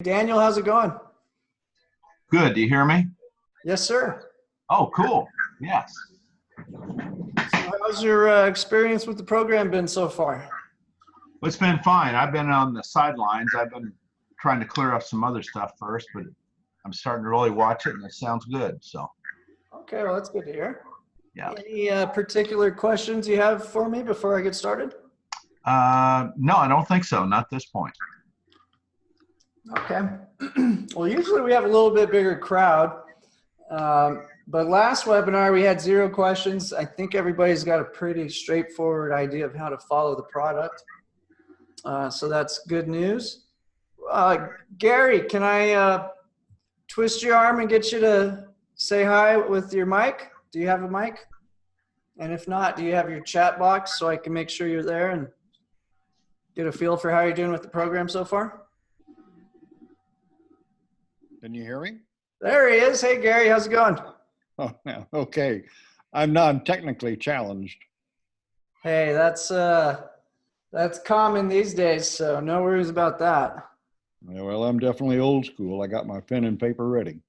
Daniel, how's it going? Good. Do you hear me? Yes, sir. Oh, cool. Yes. So how's your experience with the program been so far? Well, it's been fine. I've been on the sidelines. I've been trying to clear up some other stuff first, but I'm starting to really watch it and it sounds good. So, Okay, well, that's good to hear. yeah. Any particular questions you have for me before I get started? No, I don't think so. Not at this point. Okay. Well, usually we have a little bit bigger crowd, but last webinar we had 0 questions. I think everybody's got a pretty straightforward idea of how to follow the product. So that's good news. Gary, can I twist your arm and get you to say hi with your mic? Do you have a mic? And if not, do you have your chat box so I can make sure you're there and get a feel for how you're doing with the program so far? Can you hear me? There he is. Hey, Gary, how's it going? Oh, yeah. Okay. I'm non-technically challenged. Hey, that's common these days, so no worries about that. Well, I'm definitely old school. I got my pen and paper ready.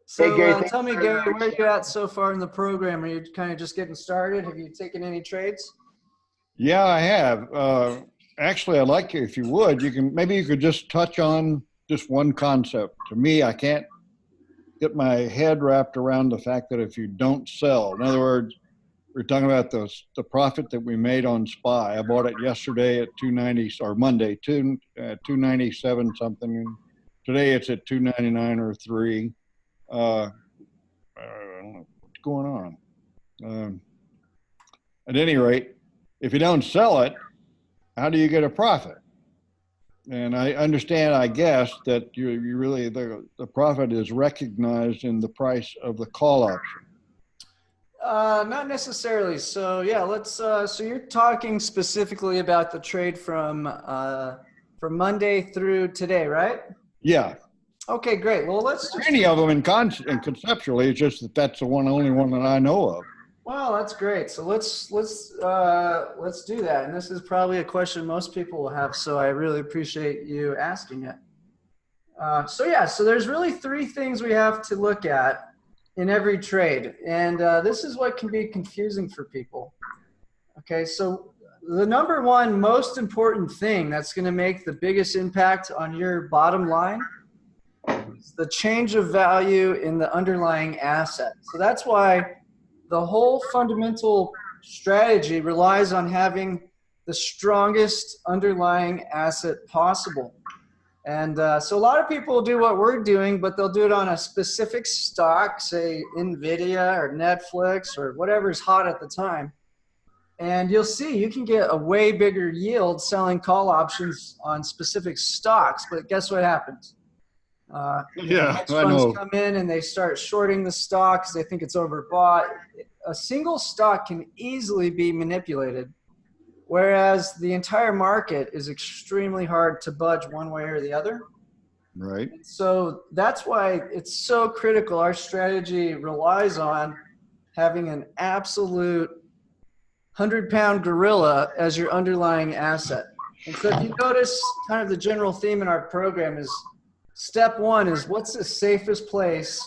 So Hey, Gary, tell me, Gary, where are you at so far in the program? Are you kind of just getting started? Have you taken any trades? Yeah, I have. Actually, I'd like you, if you would, maybe you could just touch on just one concept. To me, I can't get my head wrapped around the fact that if you don't sell, in other words, we're talking about the profit that we made on SPY. I bought it yesterday at 290 or Monday, 297 something. And today it's at 299 or 3. I don't know what's going on. At any rate, if you don't sell it, how do you get a profit? And I understand, I guess, that you really the profit is recognized in the price of the call option. Not necessarily. So yeah, let's. So you're talking specifically about the trade from Monday through today, right? Yeah. Okay, great. Well, let's just. Any of them in conceptually, it's just that that's the only one that I know of. Well, that's great. So let's do that. And this is probably a question most people will have. So I really appreciate you asking it. So yeah, so there's really 3 things we have to look at in every trade. And this is what can be confusing for people. Okay, so the number one most important thing that's going to make the biggest impact on your bottom line is the change of value in the underlying asset. So that's why the whole fundamental strategy relies on having the strongest underlying asset possible. And so a lot of people do what we're doing, but they'll do it on a specific stock, say NVIDIA or Netflix or whatever's hot at the time. And you'll see you can get a way bigger yield selling call options on specific stocks, but guess what happens? Yeah, hedge I funds know. come in and they start shorting the stock because they think it's overbought. A single stock can easily be manipulated, whereas the entire market is extremely hard to budge one way or the other. Right. So that's why it's so critical. Our strategy relies on having an absolute 100-pound gorilla as your underlying asset. And so if you notice, kind of the general theme in our program is step 1 is what's the safest place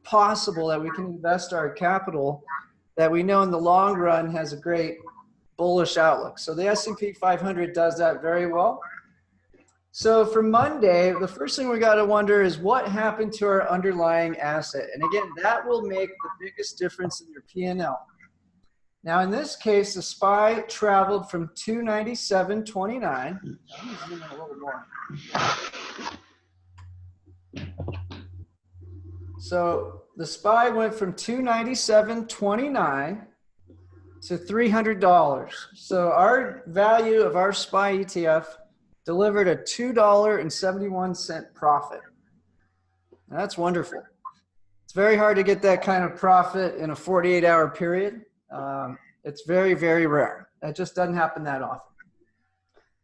possible that we can invest our capital that we know in the long run has a great bullish outlook. So the S&P 500 does that very well. So for Monday, the first thing we got to wonder is what happened to our underlying asset. And again, that will make the biggest difference in your P&L. Now in this case, the SPY traveled from 297.29. Let me zoom in a little more. So the SPY went from 297.29 to $300. So our value of our SPY ETF delivered a $2.71 profit. Now, that's wonderful. It's very hard to get that kind of profit in a 48-hour period. It's very, very rare. That just doesn't happen that often.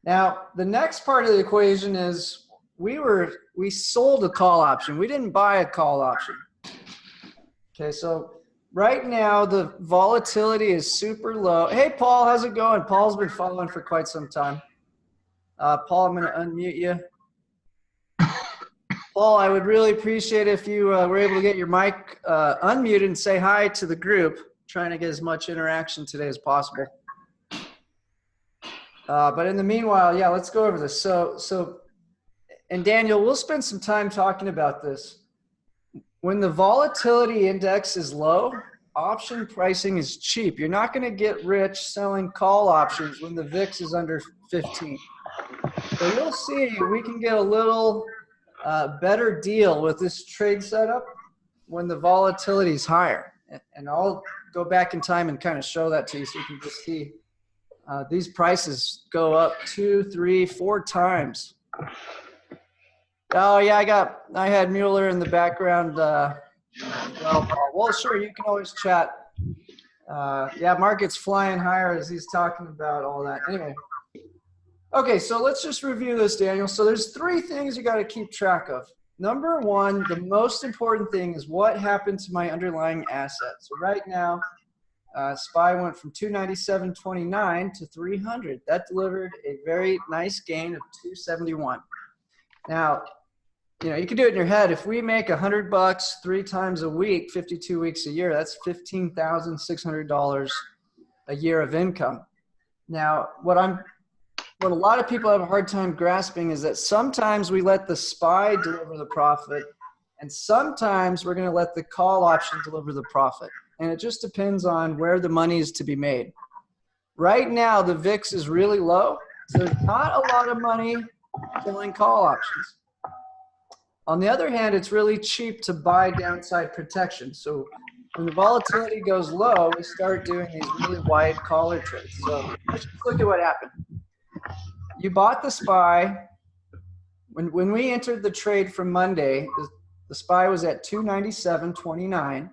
Now, the next part of the equation is we sold a call option. We didn't buy a call option. Okay, so right now the volatility is super low. Hey, Paul, how's it going? Paul's been following for quite some time. Paul, I'm going to unmute you. Paul, I would really appreciate if you were able to get your mic unmuted and say hi to the group. Trying to get as much interaction today as possible. But in the meanwhile, yeah, let's go over this. And Daniel, we'll spend some time talking about this. When the volatility index is low, option pricing is cheap. You're not going to get rich selling call options when the VIX is under 15. So you'll see we can get a little better deal with this trade setup when the volatility is higher. And I'll go back in time and kind of show that to you so you can just see these prices go up 2, 3, 4 times. Oh yeah, I had Mueller in the background. Well, sure, you can always chat. Yeah, market's flying higher as he's talking about all that. Anyway, okay, so let's just review this, Daniel. So there's 3 things you got to keep track of. Number 1, the most important thing is what happened to my underlying asset. So right now, SPY went from 297.29 to 300. That delivered a very nice gain of 271. Now, you know, you can do it in your head. If we make $100 3 times a week, 52 weeks a year, that's $15,600 a year of income. Now, what a lot of people have a hard time grasping is that sometimes we let the SPY deliver the profit, and sometimes we're going to let the call option deliver the profit. And it just depends on where the money is to be made. Right now, the VIX is really low, so there's not a lot of money killing call options. On the other hand, it's really cheap to buy downside protection. So when the volatility goes low, we start doing these really wide collar trades. So let's just look at what happened. You bought the SPY. When we entered the trade from Monday, the SPY was at 297.29,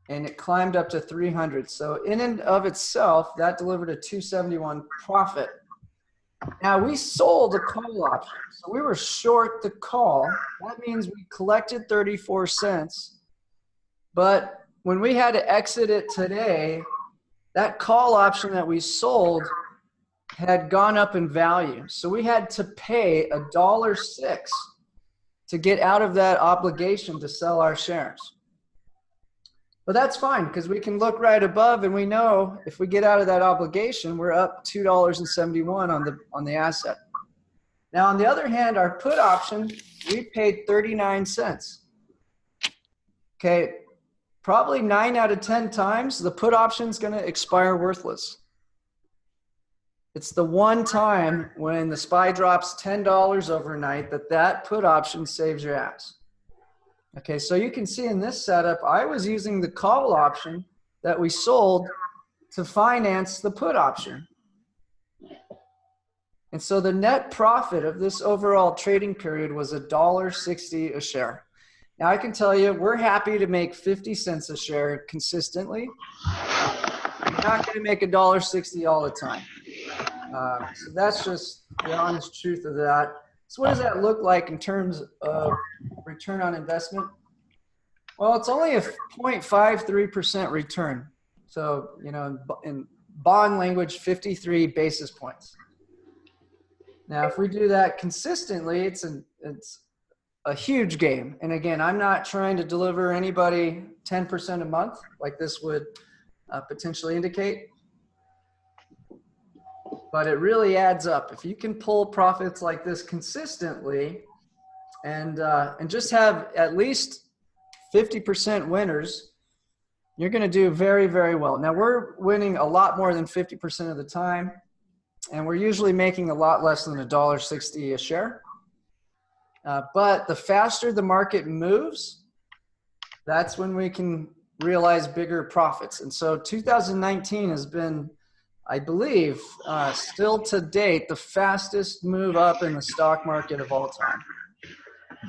and it climbed up to 300. So in and of itself, that delivered a 271 profit. Now we sold a call option. So we were short the call. That means we collected 34 cents. But when we had to exit it today, that call option that we sold had gone up in value. So we had to pay $1.06 to get out of that obligation to sell our shares. But that's fine because we can look right above and we know if we get out of that obligation, we're up $2.71 on the asset. Now, on the other hand, our put option, we paid 39 cents. Okay, probably 9 out of 10 times, the put option is going to expire worthless. It's the one time when the SPY drops $10 overnight that put option saves your ass. Okay, so you can see in this setup, I was using the call option that we sold to finance the put option. And so the net profit of this overall trading period was $1.60 a share. Now I can tell you, we're happy to make 50 cents a share consistently. We're not going to make $1.60 all the time. So that's just the honest truth of that. So what does that look like in terms of return on investment? Well, it's only a 0.53% return. So, you know, in bond language, 53 basis points. Now, if we do that consistently, it's a huge game. And again, I'm not trying to deliver anybody 10% a month like this would potentially indicate. But it really adds up. If you can pull profits like this consistently and just have at least 50% winners, you're going to do very, very well. Now, we're winning a lot more than 50% of the time, and we're usually making a lot less than $1.60 a share. But the faster the market moves, that's when we can realize bigger profits. And so 2019 has been, I believe, still to date, the fastest move up in the stock market of all time.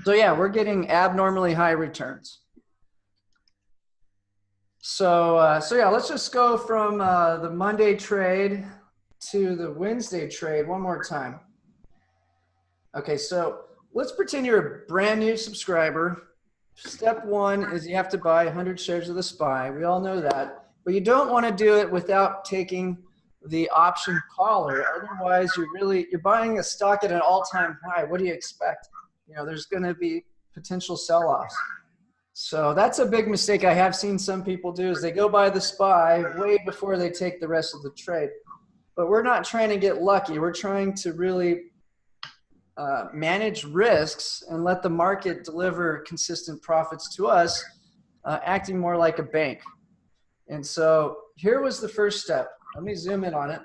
So yeah, we're getting abnormally high returns. So yeah, let's just go from the Monday trade to the Wednesday trade one more time. Okay, so let's pretend you're a brand new subscriber. Step one is you have to buy 100 shares of the SPY. We all know that. But you don't want to do it without taking the option caller. Otherwise, you're buying a stock at an all-time high. What do you expect? You know, there's going to be potential sell-offs. So that's a big mistake I have seen some people do, is they go buy the SPY way before they take the rest of the trade. But we're not trying to get lucky. We're trying to really manage risks and let the market deliver consistent profits to us, acting more like a bank. And so here was the first step. Let me zoom in on it.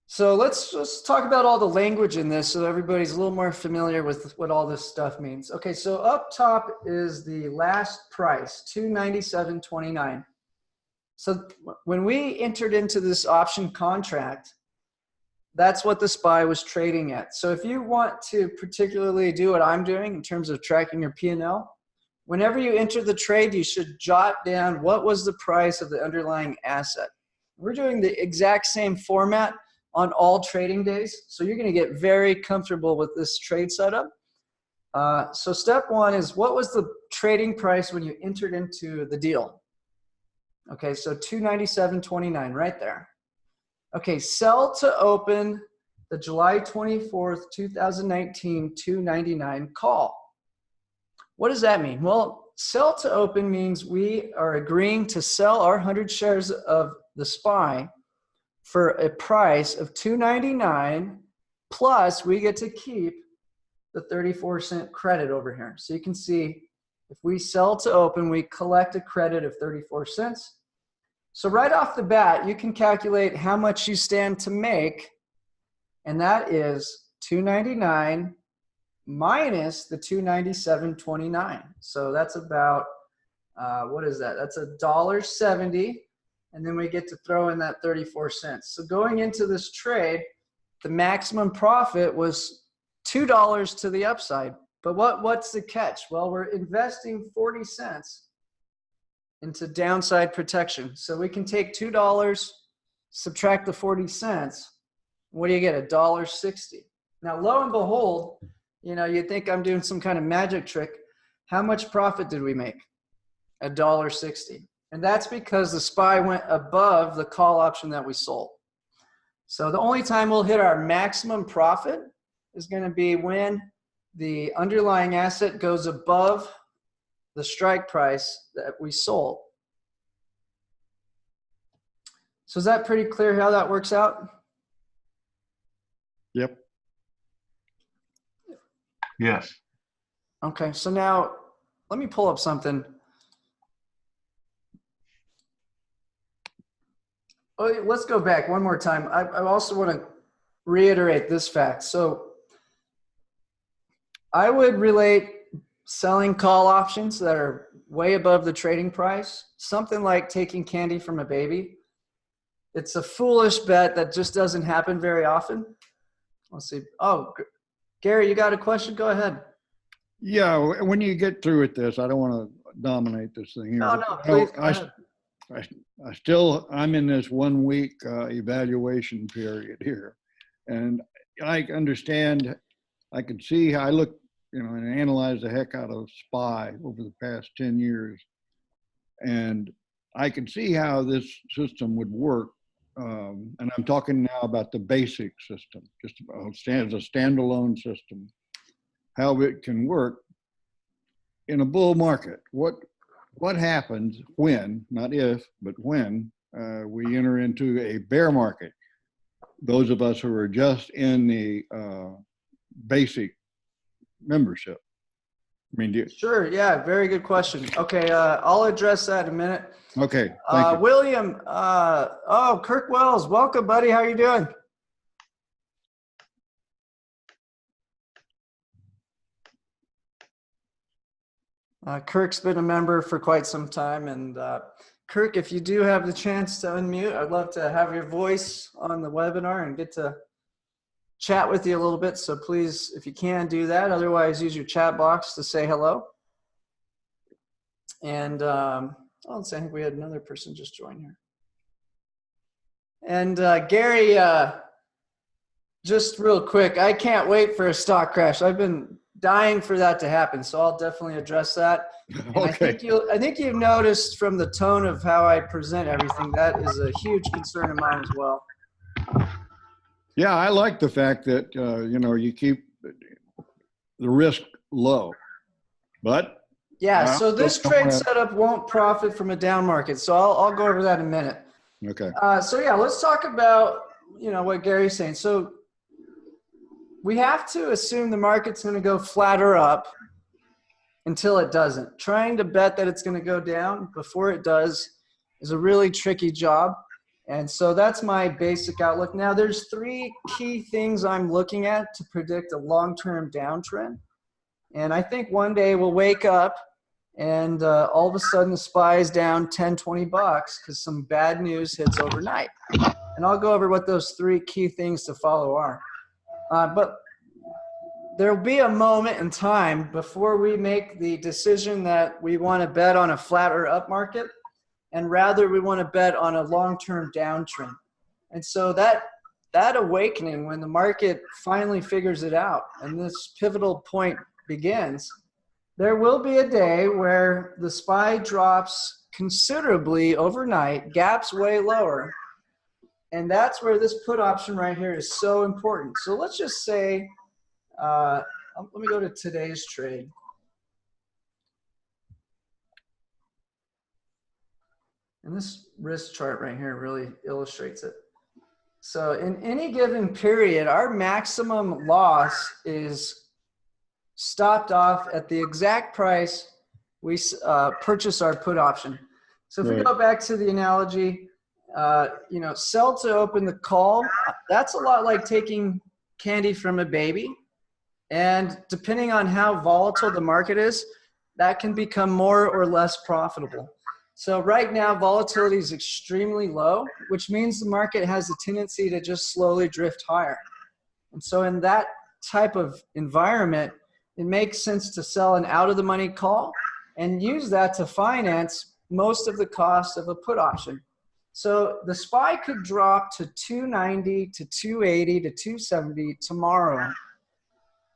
So let's just talk about all the language in this so everybody's a little more familiar with what all this stuff means. Okay, so up top is the last price, 297.29. So when we entered into this option contract, that's what the SPY was trading at. So if you want to particularly do what I'm doing in terms of tracking your P&L, whenever you enter the trade, you should jot down what was the price of the underlying asset. We're doing the exact same format on all trading days. So you're going to get very comfortable with this trade setup. So step one is, what was the trading price when you entered into the deal? Okay, so 297.29 right there. Okay, sell to open the July 24th, 2019, 299 call. What does that mean? Well, sell to open means we are agreeing to sell our 100 shares of the SPY for a price of $2.99, plus we get to keep the 34-cent credit over here. So you can see if we sell to open, we collect a credit of 34 cents. So right off the bat, you can calculate how much you stand to make, and that is $2.99 minus the $297.29. So that's about, what is that? That's $1.70. And then we get to throw in that 34 cents. So going into this trade, the maximum profit was $2 to the upside. But what's the catch? Well, we're investing 40 cents into downside protection. So we can take $2, subtract the 40 cents. What do you get? $1.60. Now, lo and behold, you know, you'd think I'm doing some kind of magic trick. How much profit did we make? $1.60. And that's because the SPY went above the call option that we sold. So the only time we'll hit our maximum profit is going to be when the underlying asset goes above the strike price that we sold. So is that pretty clear how that works out? Yep. Yes. Okay, so now let me pull up something. Oh, let's go back one more time. I also want to reiterate this fact. So I would relate selling call options that are way above the trading price, something like taking candy from a baby. It's a foolish bet that just doesn't happen very often. Let's see. Oh, Gary, you got a question? Go ahead. Yeah, when you get through with this, I don't want to dominate this thing here. No, please. Go ahead. I'm in this 1 week evaluation period here. And I understand, I can see how I look, you know, and analyze the heck out of SPY over the past 10 years. And I can see how this system would work. And I'm talking now about the basic system, just as a standalone system, how it can work in a bull market. What happens when, not if, but when we enter into a bear market? Those of us who are just in the basic membership. I mean, Sure, yeah, very good question. Okay, I'll address that in a minute. Okay, thank you. William, Kirk Wells, welcome, buddy. How are you doing? Kirk's been a member for quite some time, and Kirk, if you do have the chance to unmute, I'd love to have your voice on the webinar and get to chat with you a little bit. So please, if you can, do that. Otherwise, use your chat box to say hello. And I think we had another person just join here. And Gary, just real quick, I can't wait for a stock crash. I've been dying for that to happen. So I'll definitely address that. And Okay. I think you've noticed from the tone of how I present everything, that is a huge concern of mine as well. Yeah, I like the fact that, you keep the risk low, but Yeah, I so also this don't trade wanna- setup won't profit from a down market. So I'll go over that in a minute. okay. So yeah, let's talk about, what Gary's saying. So we have to assume the market's going to go flatter up until it doesn't. Trying to bet that it's going to go down before it does is a really tricky job. And so that's my basic outlook. Now, there's three key things I'm looking at to predict a long-term downtrend. And I think one day we'll wake up and all of a sudden the SPY is down 10, 20 bucks because some bad news hits overnight. And I'll go over what those three key things to follow are. But there'll be a moment in time before we make the decision that we want to bet on a flat or up market, and rather we want to bet on a long-term downtrend. And so that awakening, when the market finally figures it out and this pivotal point begins, there will be a day where the SPY drops considerably overnight, gaps way lower, and that's where this put option right here is so important. So let's just say, let me go to today's trade. And this risk chart right here really illustrates it. So in any given period, our maximum loss is stopped off at the exact price we purchase our put option. So if we go back to the analogy, sell to open the call, that's a lot like taking candy from a baby. And depending on how volatile the market is, that can become more or less profitable. So right now, volatility is extremely low, which means the market has a tendency to just slowly drift higher. And so in that type of environment, it makes sense to sell an out-of-the-money call and use that to finance most of the cost of a put option. So the SPY could drop to 290 to 280 to 270 tomorrow.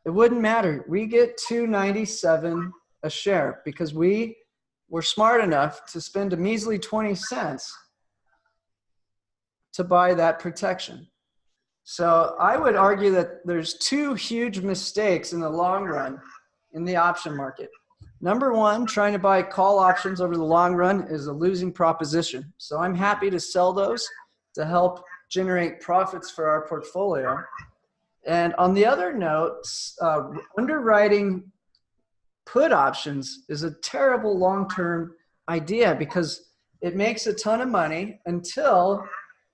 It wouldn't matter. We get 297 a share because we were smart enough to spend a measly 20 cents to buy that protection. So I would argue that there's two huge mistakes in the long run in the option market. Number one, trying to buy call options over the long run is a losing proposition. So I'm happy to sell those to help generate profits for our portfolio. And on the other note, underwriting put options is a terrible long-term idea because it makes a ton of money until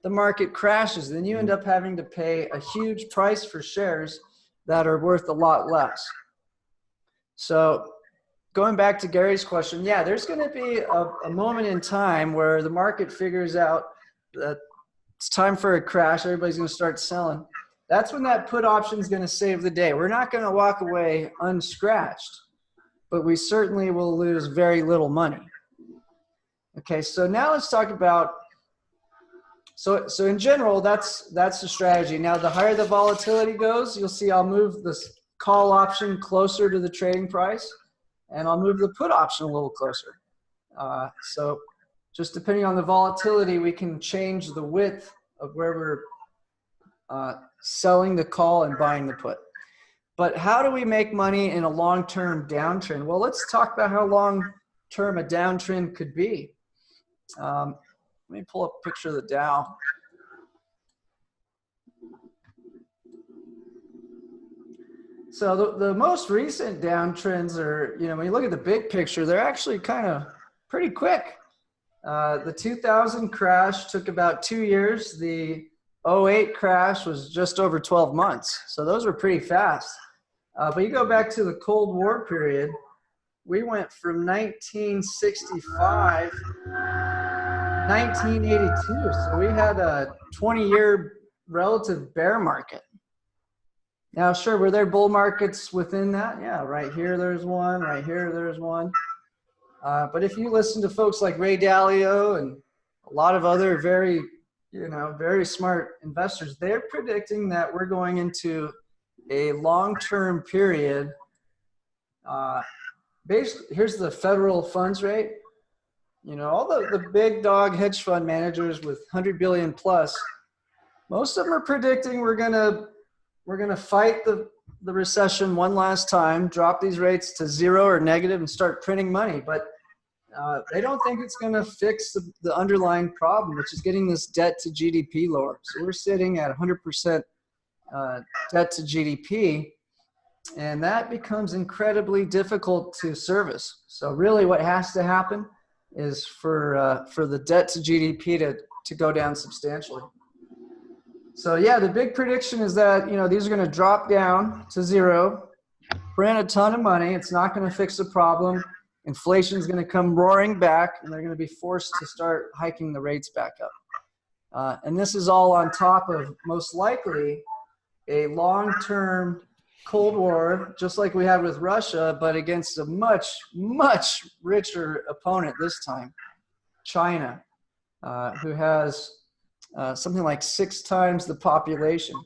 the market crashes. Then you end up having to pay a huge price for shares that are worth a lot less. So going back to Gary's question, yeah, there's going to be a moment in time where the market figures out that it's time for a crash. Everybody's going to start selling. That's when that put option is going to save the day. We're not going to walk away unscratched, but we certainly will lose very little money. Okay, so now let's talk about, so in general, that's the strategy. Now, the higher the volatility goes, you'll see I'll move this call option closer to the trading price, and I'll move the put option a little closer. So just depending on the volatility, we can change the width of where we're selling the call and buying the put. But how do we make money in a long-term downtrend? Well, let's talk about how long-term a downtrend could be. Let me pull up a picture of the Dow. So the most recent downtrends are, when you look at the big picture, they're actually kind of pretty quick. The 2000 crash took about 2 years. The 08 crash was just over 12 months. So those were pretty fast. But you go back to the Cold War period, we went from 1965 1982. So we had a 20-year relative bear market. Now, sure, were there bull markets within that? Yeah, right here there's one, right here there's one. But if you listen to folks like Ray Dalio and a lot of other very smart investors, they're predicting that we're going into a long-term period Basically, here's the federal funds rate. You know, all the big dog hedge fund managers with 100 billion plus, most of them are predicting we're gonna fight the recession one last time, drop these rates to zero or negative, and start printing money. But they don't think it's going to fix the underlying problem, which is getting this debt to GDP lower. So we're sitting at 100% debt to GDP, and that becomes incredibly difficult to service. So really what has to happen is for the debt to GDP to go down substantially. So yeah, the big prediction is that, you know, these are going to drop down to zero, print a ton of money. It's not going to fix the problem. Inflation is going to come roaring back, and they're going to be forced to start hiking the rates back up. And this is all on top of most likely a long-term Cold War, just like we had with Russia, but against a much, much richer opponent this time, China, who has something like 6 times the population.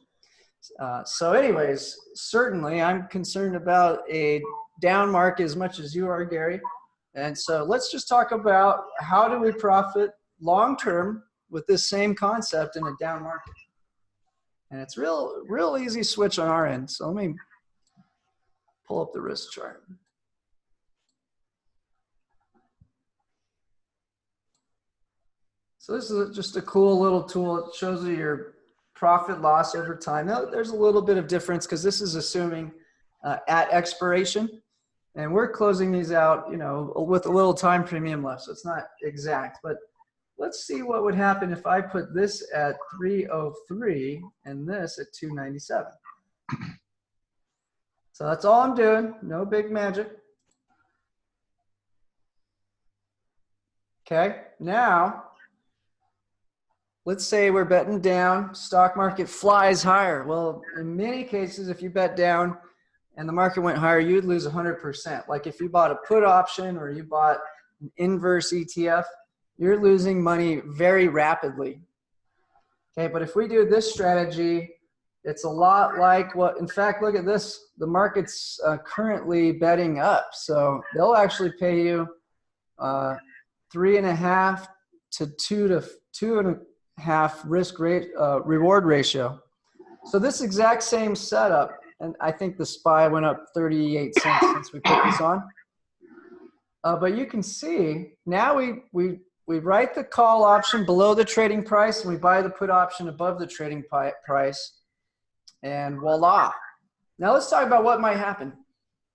So anyways, certainly I'm concerned about a down market as much as you are, Gary. And so let's just talk about how do we profit long-term with this same concept in a down market. And it's real easy switch on our end. So let me pull up the risk chart. So this is just a cool little tool. It shows you your profit loss over time. Now, there's a little bit of difference because this is assuming at expiration, and we're closing these out, you know, with a little time premium left. So it's not exact, but let's see what would happen if I put this at 303 and this at 297. So that's all I'm doing. No big magic. Okay, now let's say we're betting down, stock market flies higher. Well, in many cases, if you bet down and the market went higher, you'd lose 100%. Like if you bought a put option or you bought an inverse ETF, you're losing money very rapidly. Okay, but if we do this strategy, it's a lot like what, in fact, look at this. The market's currently betting up. So they'll actually pay you 3.5 to 2.5 risk rate reward ratio. So this exact same setup, and I think the SPY went up 38 cents since we put this on. But you can see now we write the call option below the trading price and we buy the put option above the trading price, and voila. Now let's talk about what might happen.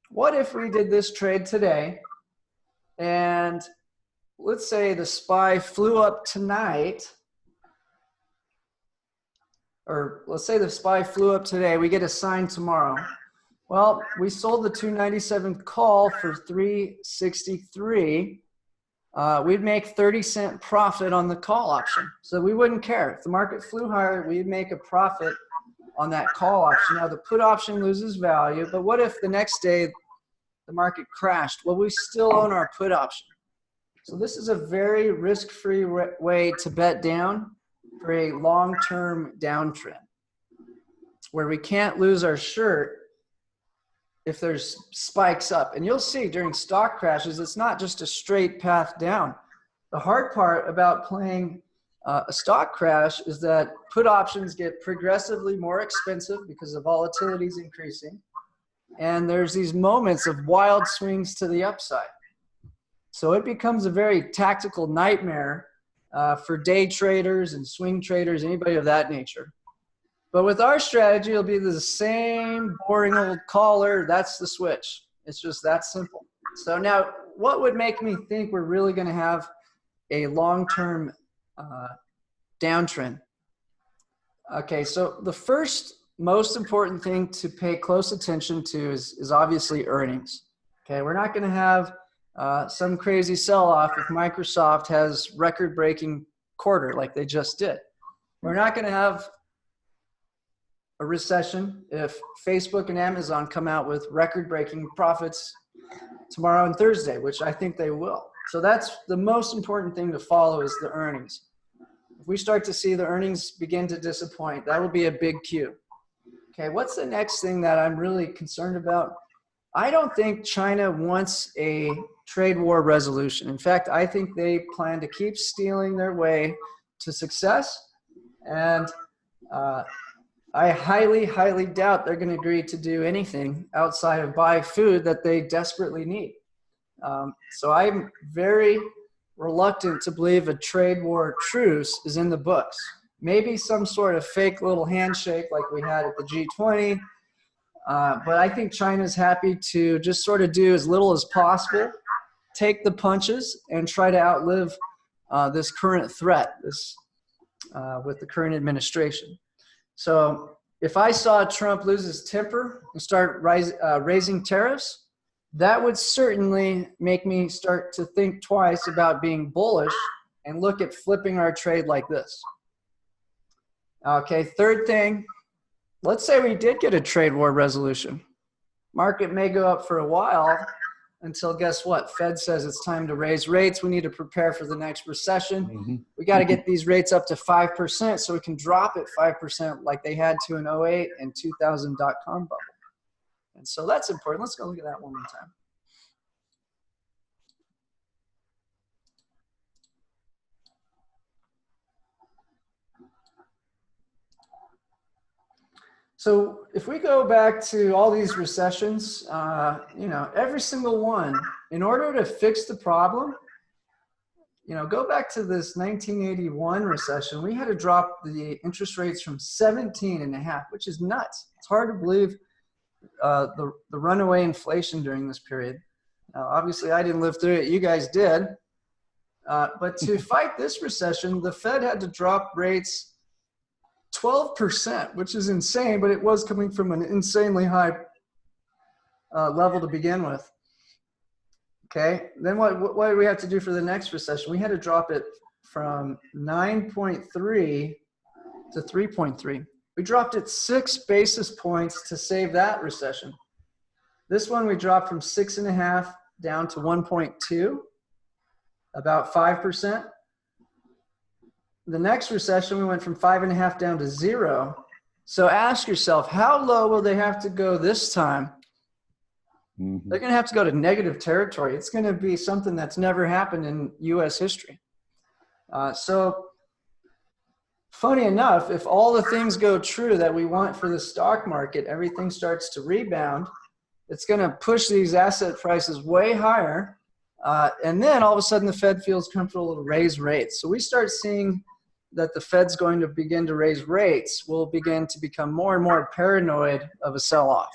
What if we did this trade today and let's say the SPY flew up tonight, or let's say the SPY flew up today, we get a sign tomorrow. Well, we sold the 297 call for 363. We'd make 30-cent profit on the call option. So we wouldn't care. If the market flew higher, we'd make a profit on that call option. Now the put option loses value, but what if the next day the market crashed? Well, we still own our put option. So this is a very risk-free way to bet down for a long-term downtrend where we can't lose our shirt if there's spikes up. And you'll see during stock crashes, it's not just a straight path down. The hard part about playing a stock crash is that put options get progressively more expensive because the volatility is increasing. And there's these moments of wild swings to the upside. So it becomes a very tactical nightmare for day traders and swing traders, anybody of that nature. But with our strategy, it'll be the same boring old caller. That's the switch. It's just that simple. So now, what would make me think we're really going to have a long-term downtrend? Okay, so the first most important thing to pay close attention to is obviously earnings. Okay, we're not going to have some crazy sell-off if Microsoft has record-breaking quarter like they just did. We're not going to have a recession if Facebook and Amazon come out with record-breaking profits tomorrow and Thursday, which I think they will. So that's the most important thing to follow is the earnings. If we start to see the earnings begin to disappoint, that will be a big cue. Okay, what's the next thing that I'm really concerned about? I don't think China wants a trade war resolution. In fact, I think they plan to keep stealing their way to success. And I highly, highly doubt they're going to agree to do anything outside of buy food that they desperately need. So I'm very reluctant to believe a trade war truce is in the books. Maybe some sort of fake little handshake like we had at the G20. But I think China's happy to just sort of do as little as possible, take the punches, and try to outlive this current threat with the current administration. So if I saw Trump lose his temper and start raising tariffs, that would certainly make me start to think twice about being bullish and look at flipping our trade like this. Okay, third thing, let's say we did get a trade war resolution. Market may go up for a while until, guess what? Fed says it's time to raise rates. We need to prepare for the next recession. Mm-hmm. We got to get these rates up to 5% so we can drop it 5% like they had to in 08 and 2000 dot-com bubble. And so that's important. Let's go look at that one more time. So if we go back to all these recessions, every single one, in order to fix the problem, go back to this 1981 recession, we had to drop the interest rates from 17.5, which is nuts. It's hard to believe the runaway inflation during this period. Now, obviously, I didn't live through it. You guys did. But to fight this recession, the Fed had to drop rates 12%, which is insane, but it was coming from an insanely high level to begin with. Okay, then what did we have to do for the next recession? We had to drop it from 9.3 to 3.3. We dropped it 6 basis points to save that recession. This one we dropped from 6.5 down to 1.2, about 5%. The next recession, we went from 5.5 down to 0. So ask yourself, how low will they have to go this time? Mm-hmm. They're going to have to go to negative territory. It's going to be something that's never happened in U.S. history. So funny enough, if all the things go true that we want for the stock market, everything starts to rebound, it's going to push these asset prices way higher. And then all of a sudden the Fed feels comfortable to raise rates. So we start seeing that the Fed's going to begin to raise rates. We'll begin to become more and more paranoid of a sell-off.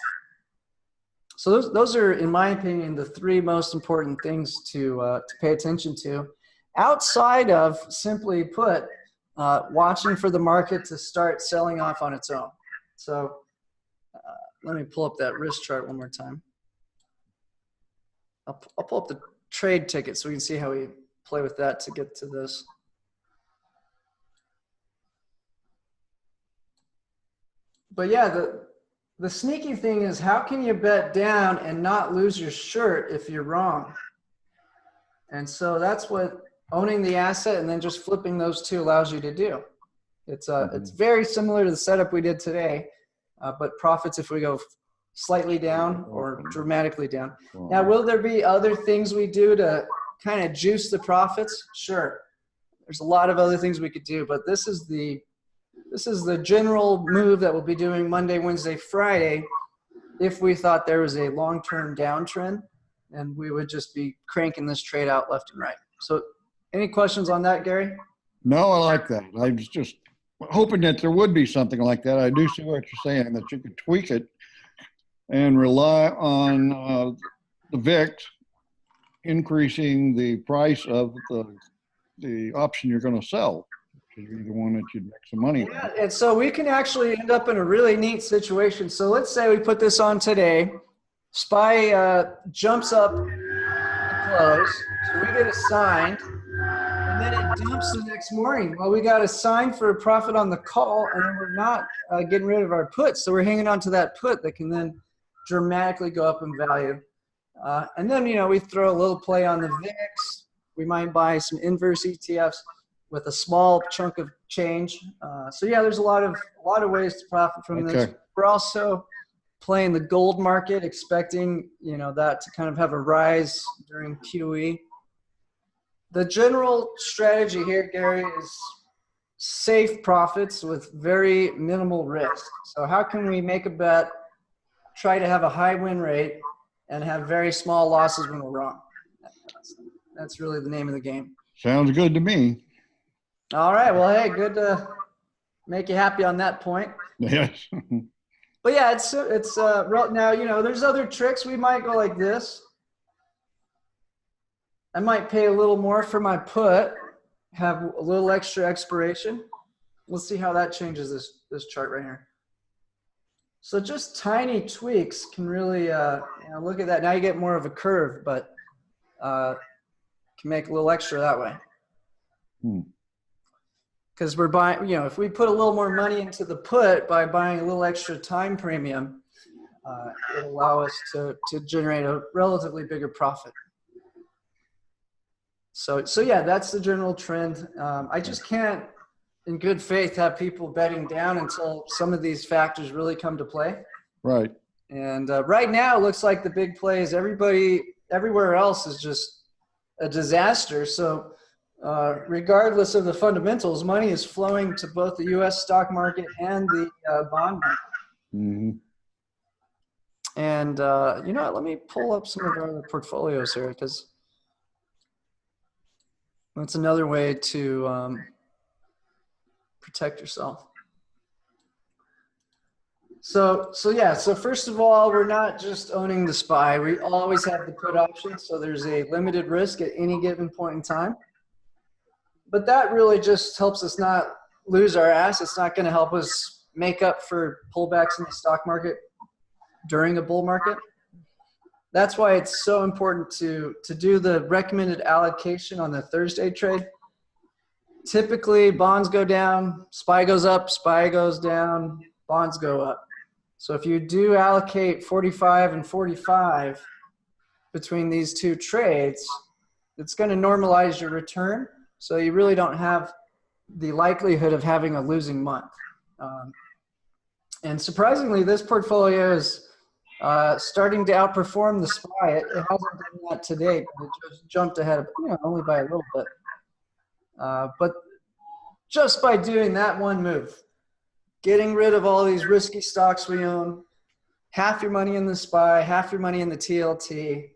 So those are, in my opinion, the 3 most important things to pay attention to, outside of, simply put, watching for the market to start selling off on its own. So let me pull up that risk chart one more time. I'll pull up the trade ticket so we can see how we play with that to get to this. But yeah, the sneaky thing is, how can you bet down and not lose your shirt if you're wrong? And so that's what owning the asset and then just flipping those two allows you to do. It's very similar to the setup we did today, but profits if we go slightly down or dramatically down. Now, will there be other things we do to kind of juice the profits? Sure. There's a lot of other things we could do, but this is the general move that we'll be doing Monday, Wednesday, Friday, if we thought there was a long-term downtrend, and we would just be cranking this trade out left and right. So any questions on that, Gary? No, I like that. I was just hoping that there would be something like that. I do see what you're saying, that you could tweak it and rely on the VIX increasing the price of the option you're going to sell. You're the one that you'd make some money on. Yeah, and so we can actually end up in a really neat situation. So let's say we put this on today. SPY jumps up to close, so we get a sign, and then it dumps the next morning. Well, we got a sign for a profit on the call, and then we're not getting rid of our put, so we're hanging on to that put that can then dramatically go up in value. And then, we throw a little play on the VIX. We might buy some inverse ETFs with a small chunk of change. So yeah, there's a lot of ways to profit from this. We're also playing the gold market, expecting, that to kind of have a rise during QE. The general strategy here, Gary, is safe profits with very minimal risk. So how can we make a bet, try to have a high win rate, and have very small losses when we're wrong? That's really the name of the game. Sounds good to me. All right. Well, hey, good to make you happy on that point. Yes. But yeah, it's now, there's other tricks. We might go like this. I might pay a little more for my put, have a little extra expiration. We'll see how that changes this chart right here. So just tiny tweaks can really, look at that. Now you get more of a curve, but can make a little extra that way. Because we're buying, if we put a little more money into the put by buying a little extra time premium, it'll allow us to generate a relatively bigger profit. So yeah, that's the general trend. I just can't, in good faith, have people betting down until some of these factors really come to play. Right. And right now, it looks like the big plays, everywhere else is just a disaster. So regardless of the fundamentals, money is flowing to both the U.S. stock market and the bond market. Mm-hmm. And let me pull up some of our portfolios here, because that's another way to protect yourself. So first of all, we're not just owning the SPY. We always have the put option, so there's a limited risk at any given point in time. But that really just helps us not lose our ass. It's not going to help us make up for pullbacks in the stock market during a bull market. That's why it's so important to do the recommended allocation on the Thursday trade. Typically, bonds go down, SPY goes up, SPY goes down, bonds go up. So if you do allocate 45 and 45 between these two trades, it's going to normalize your return. So you really don't have the likelihood of having a losing month. And surprisingly, this portfolio is starting to outperform the SPY. It hasn't done that to date, but it just jumped ahead of, only by a little bit. But just by doing that one move, getting rid of all these risky stocks we own, half your money in the SPY, half your money in the TLT,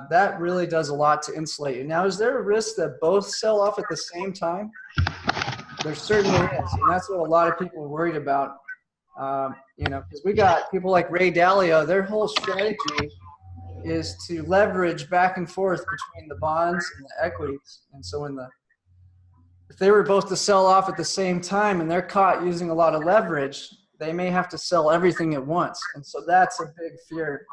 that really does a lot to insulate you. Now, is there a risk that both sell off at the same time? There certainly is, and that's what a lot of people are worried about. Because we got people like Ray Dalio, their whole strategy is to leverage back and forth between the bonds and the equities. And so if they were both to sell off at the same time and they're caught using a lot of leverage, they may have to sell everything at once. And so that's a big fear.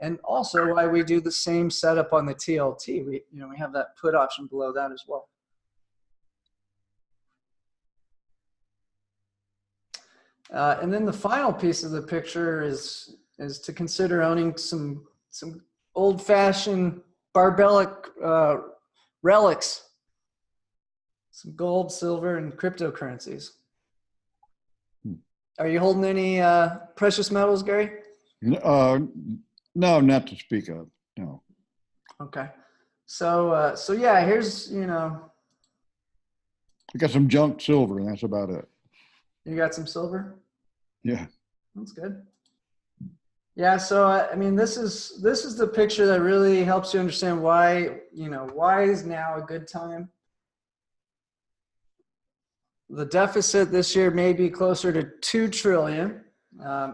And also why we do the same setup on the TLT. We have that put option below that as well. And then the final piece of the picture is to consider owning some old-fashioned barbellic relics, some gold, silver, and cryptocurrencies. Are you holding any precious metals, Gary? No, not to speak of. No. Okay. So yeah, here's I got some junk silver, and that's about it. You got some silver? Yeah. That's good. Yeah, so this is the picture that really helps you understand why is now a good time. The deficit this year may be closer to 2 trillion. The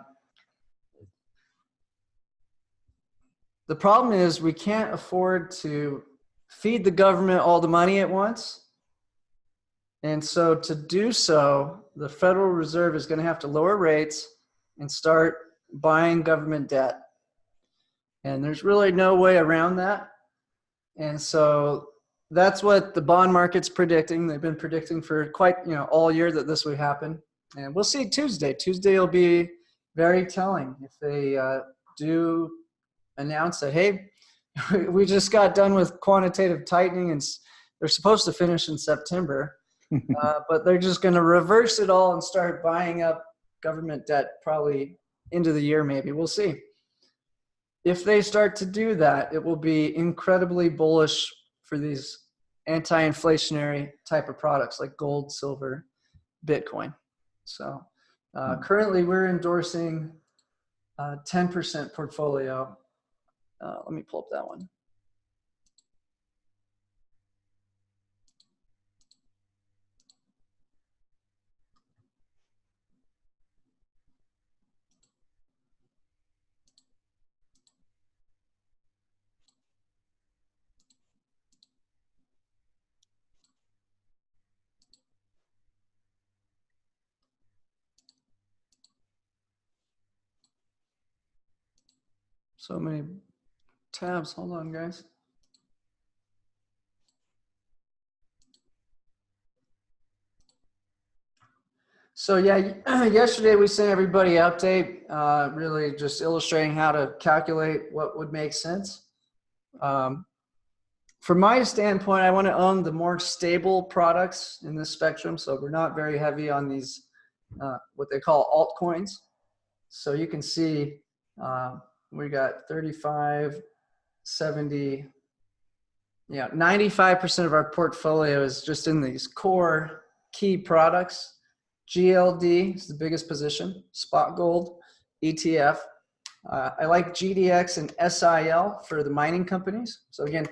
problem is we can't afford to feed the government all the money at once. And so to do so, the Federal Reserve is going to have to lower rates and start buying government debt. And there's really no way around that. And so that's what the bond market's predicting. They've been predicting for quite, all year that this would happen. And we'll see Tuesday. Tuesday will be very telling if they do announce that, hey, we just got done with quantitative tightening and they're supposed to finish in September. But they're just going to reverse it all and start buying up government debt probably into the year, maybe. We'll see. If they start to do that, it will be incredibly bullish for these anti-inflationary type of products like gold, silver, Bitcoin. So currently we're endorsing 10% portfolio. Let me pull up that one. So many tabs. Hold on, guys. So yeah, yesterday we sent everybody an update, really just illustrating how to calculate what would make sense. From my standpoint, I want to own the more stable products in this spectrum. So we're not very heavy on these, what they call altcoins. So you can see we got 35, 70, 95% of our portfolio is just in these core key products. GLD is the biggest position, spot gold, ETF. I like GDX and SIL for the mining companies. So again,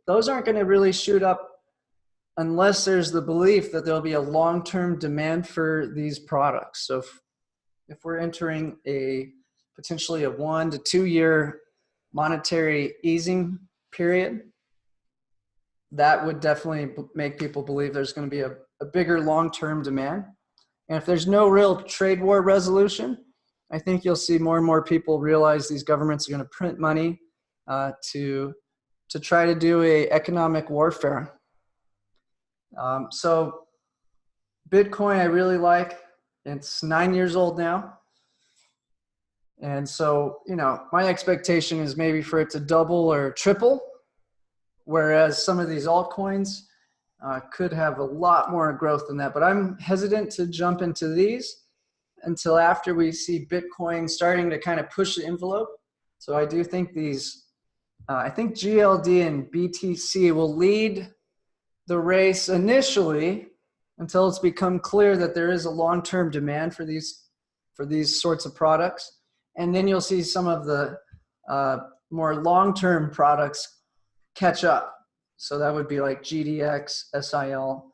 those aren't going to really shoot up unless there's the belief that there'll be a long-term demand for these products. So if we're entering potentially a 1 to 2 year monetary easing period, that would definitely make people believe there's going to be a bigger long-term demand. And if there's no real trade war resolution, I think you'll see more and more people realize these governments are going to print money to try to do a economic warfare. So Bitcoin I really like. It's 9 years old now. And so, my expectation is maybe for it to double or triple, whereas some of these altcoins could have a lot more growth than that. But I'm hesitant to jump into these until after we see Bitcoin starting to kind of push the envelope. So I do think I think GLD and BTC will lead the race initially until it's become clear that there is a long-term demand for these sorts of products. And then you'll see some of the more long-term products catch up. So that would be like GDX, SIL,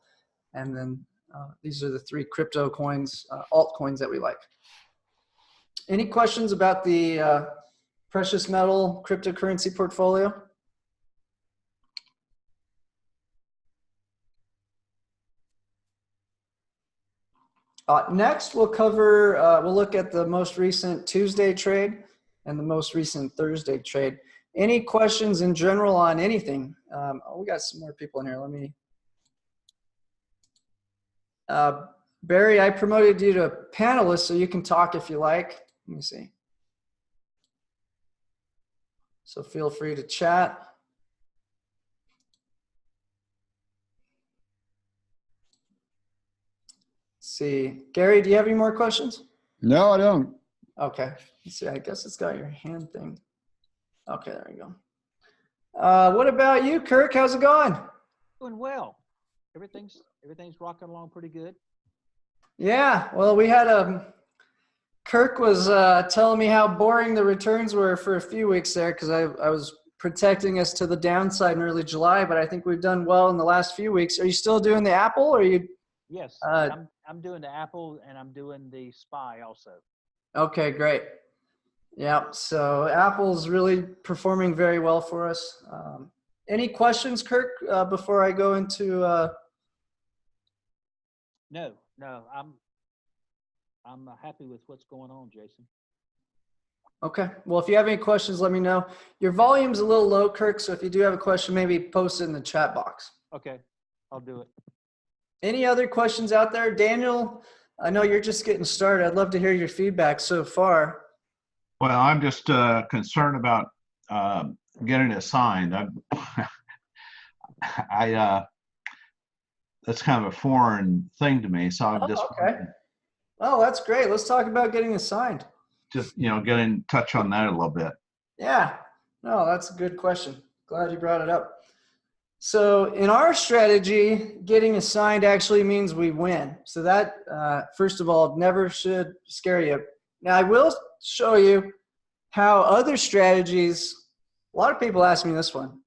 and then these are the 3 crypto coins, altcoins that we like. Any questions about the precious metal cryptocurrency portfolio? Next, we'll look at the most recent Tuesday trade and the most recent Thursday trade. Any questions in general on anything? We got some more people in here. Let me. Barry, I promoted you to panelist, so you can talk if you like. Let me see. So feel free to chat. Let's see. Gary, do you have any more questions? No, I don't. Okay. Let's see. I guess it's got your hand thing. Okay, there we go. What about you, Kirk? How's it going? Doing well. Everything's rocking along pretty good. Yeah. Well, we had Kirk was telling me how boring the returns were for a few weeks there because I was protecting us to the downside in early July, but I think we've done well in the last few weeks. Are you still doing the Apple, or are you? Yes, I'm doing the Apple and I'm doing the SPY also. Okay, great. Yeah, so Apple's really performing very well for us. Any questions, Kirk, before I go into? No, I'm happy with what's going on, Jason. Okay. Well, if you have any questions, let me know. Your volume's a little low, Kirk, so if you do have a question, maybe post it in the chat box. Okay, I'll do it. Any other questions out there? Daniel, I know you're just getting started. I'd love to hear your feedback so far. Well, I'm just concerned about getting it signed. That's kind of a foreign thing to me. So I'm just. Okay. Oh, that's great. Let's talk about getting it signed. just, get in touch on that a little bit. Yeah, no, that's a good question. Glad you brought it up. So in our strategy, getting assigned actually means we win. So that, first of all, never should scare you. Now, I will show you how other strategies, a lot of people ask me this one.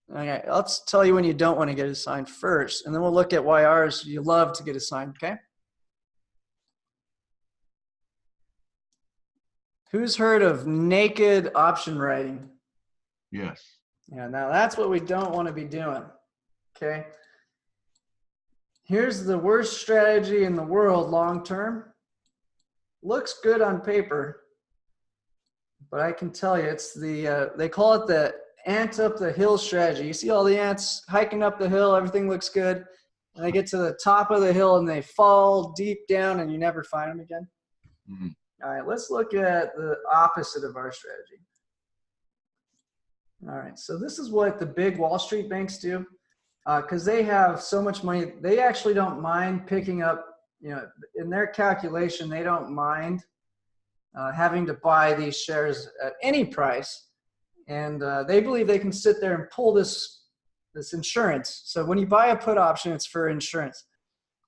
Okay, let's tell you when you don't want to get assigned first, and then we'll look at why ours you love to get assigned, okay? Who's heard of naked option writing? Yes. Yeah, now that's what we don't want to be doing, okay? Here's the worst strategy in the world long term. Looks good on paper, but I can tell you it's the, they call it the ant up the hill strategy. You see all the ants hiking up the hill, everything looks good, and they get to the top of the hill and they fall deep down and you never find them again. Mm-hmm. All right, let's look at the opposite of our strategy. All right, so this is what the big Wall Street banks do because they have so much money. They actually don't mind picking up, in their calculation, they don't mind having to buy these shares at any price. And they believe they can sit there and pull this insurance. So when you buy a put option, it's for insurance.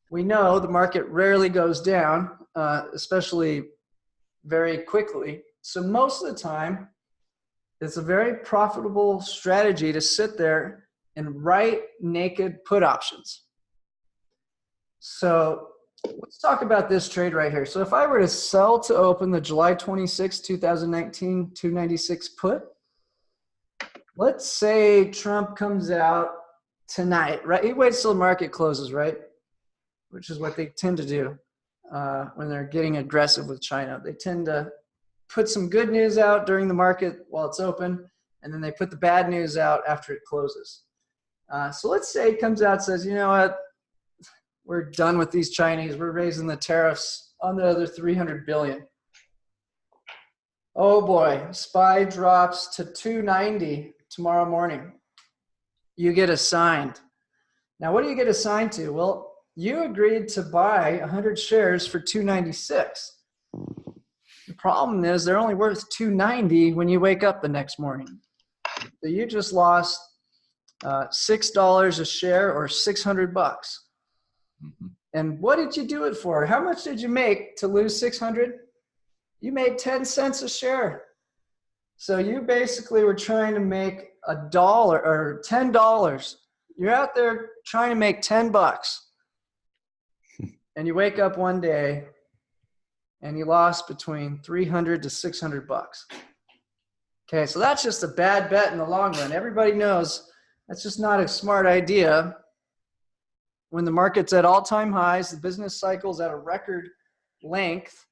We know the market rarely goes down, especially very quickly. So most of the time, it's a very profitable strategy to sit there and write naked put options. So let's talk about this trade right here. So if I were to sell to open the July 26, 2019 296 put, let's say Trump comes out tonight, right? He waits till the market closes, right? Which is what they tend to do when they're getting aggressive with China. They tend to put some good news out during the market while it's open, and then they put the bad news out after it closes. So let's say it comes out and says, you know what? We're done with these Chinese. We're raising the tariffs on the other 300 billion. Oh boy, SPY drops to 290 tomorrow morning. You get assigned. Now, what do you get assigned to? Well, you agreed to buy 100 shares for 296. The problem is they're only worth 290 when you wake up the next morning. So you just lost $6 a share or 600 bucks. Mm-hmm. And what did you do it for? How much did you make to lose 600? You made 10 cents a share. So you basically were trying to make $1 or $10. You're out there trying to make 10 bucks. And you wake up one day and you lost between 300 to 600 bucks. Okay, so that's just a bad bet in the long run. Everybody knows that's just not a smart idea. When the market's at all-time highs, the business cycle's at a record length.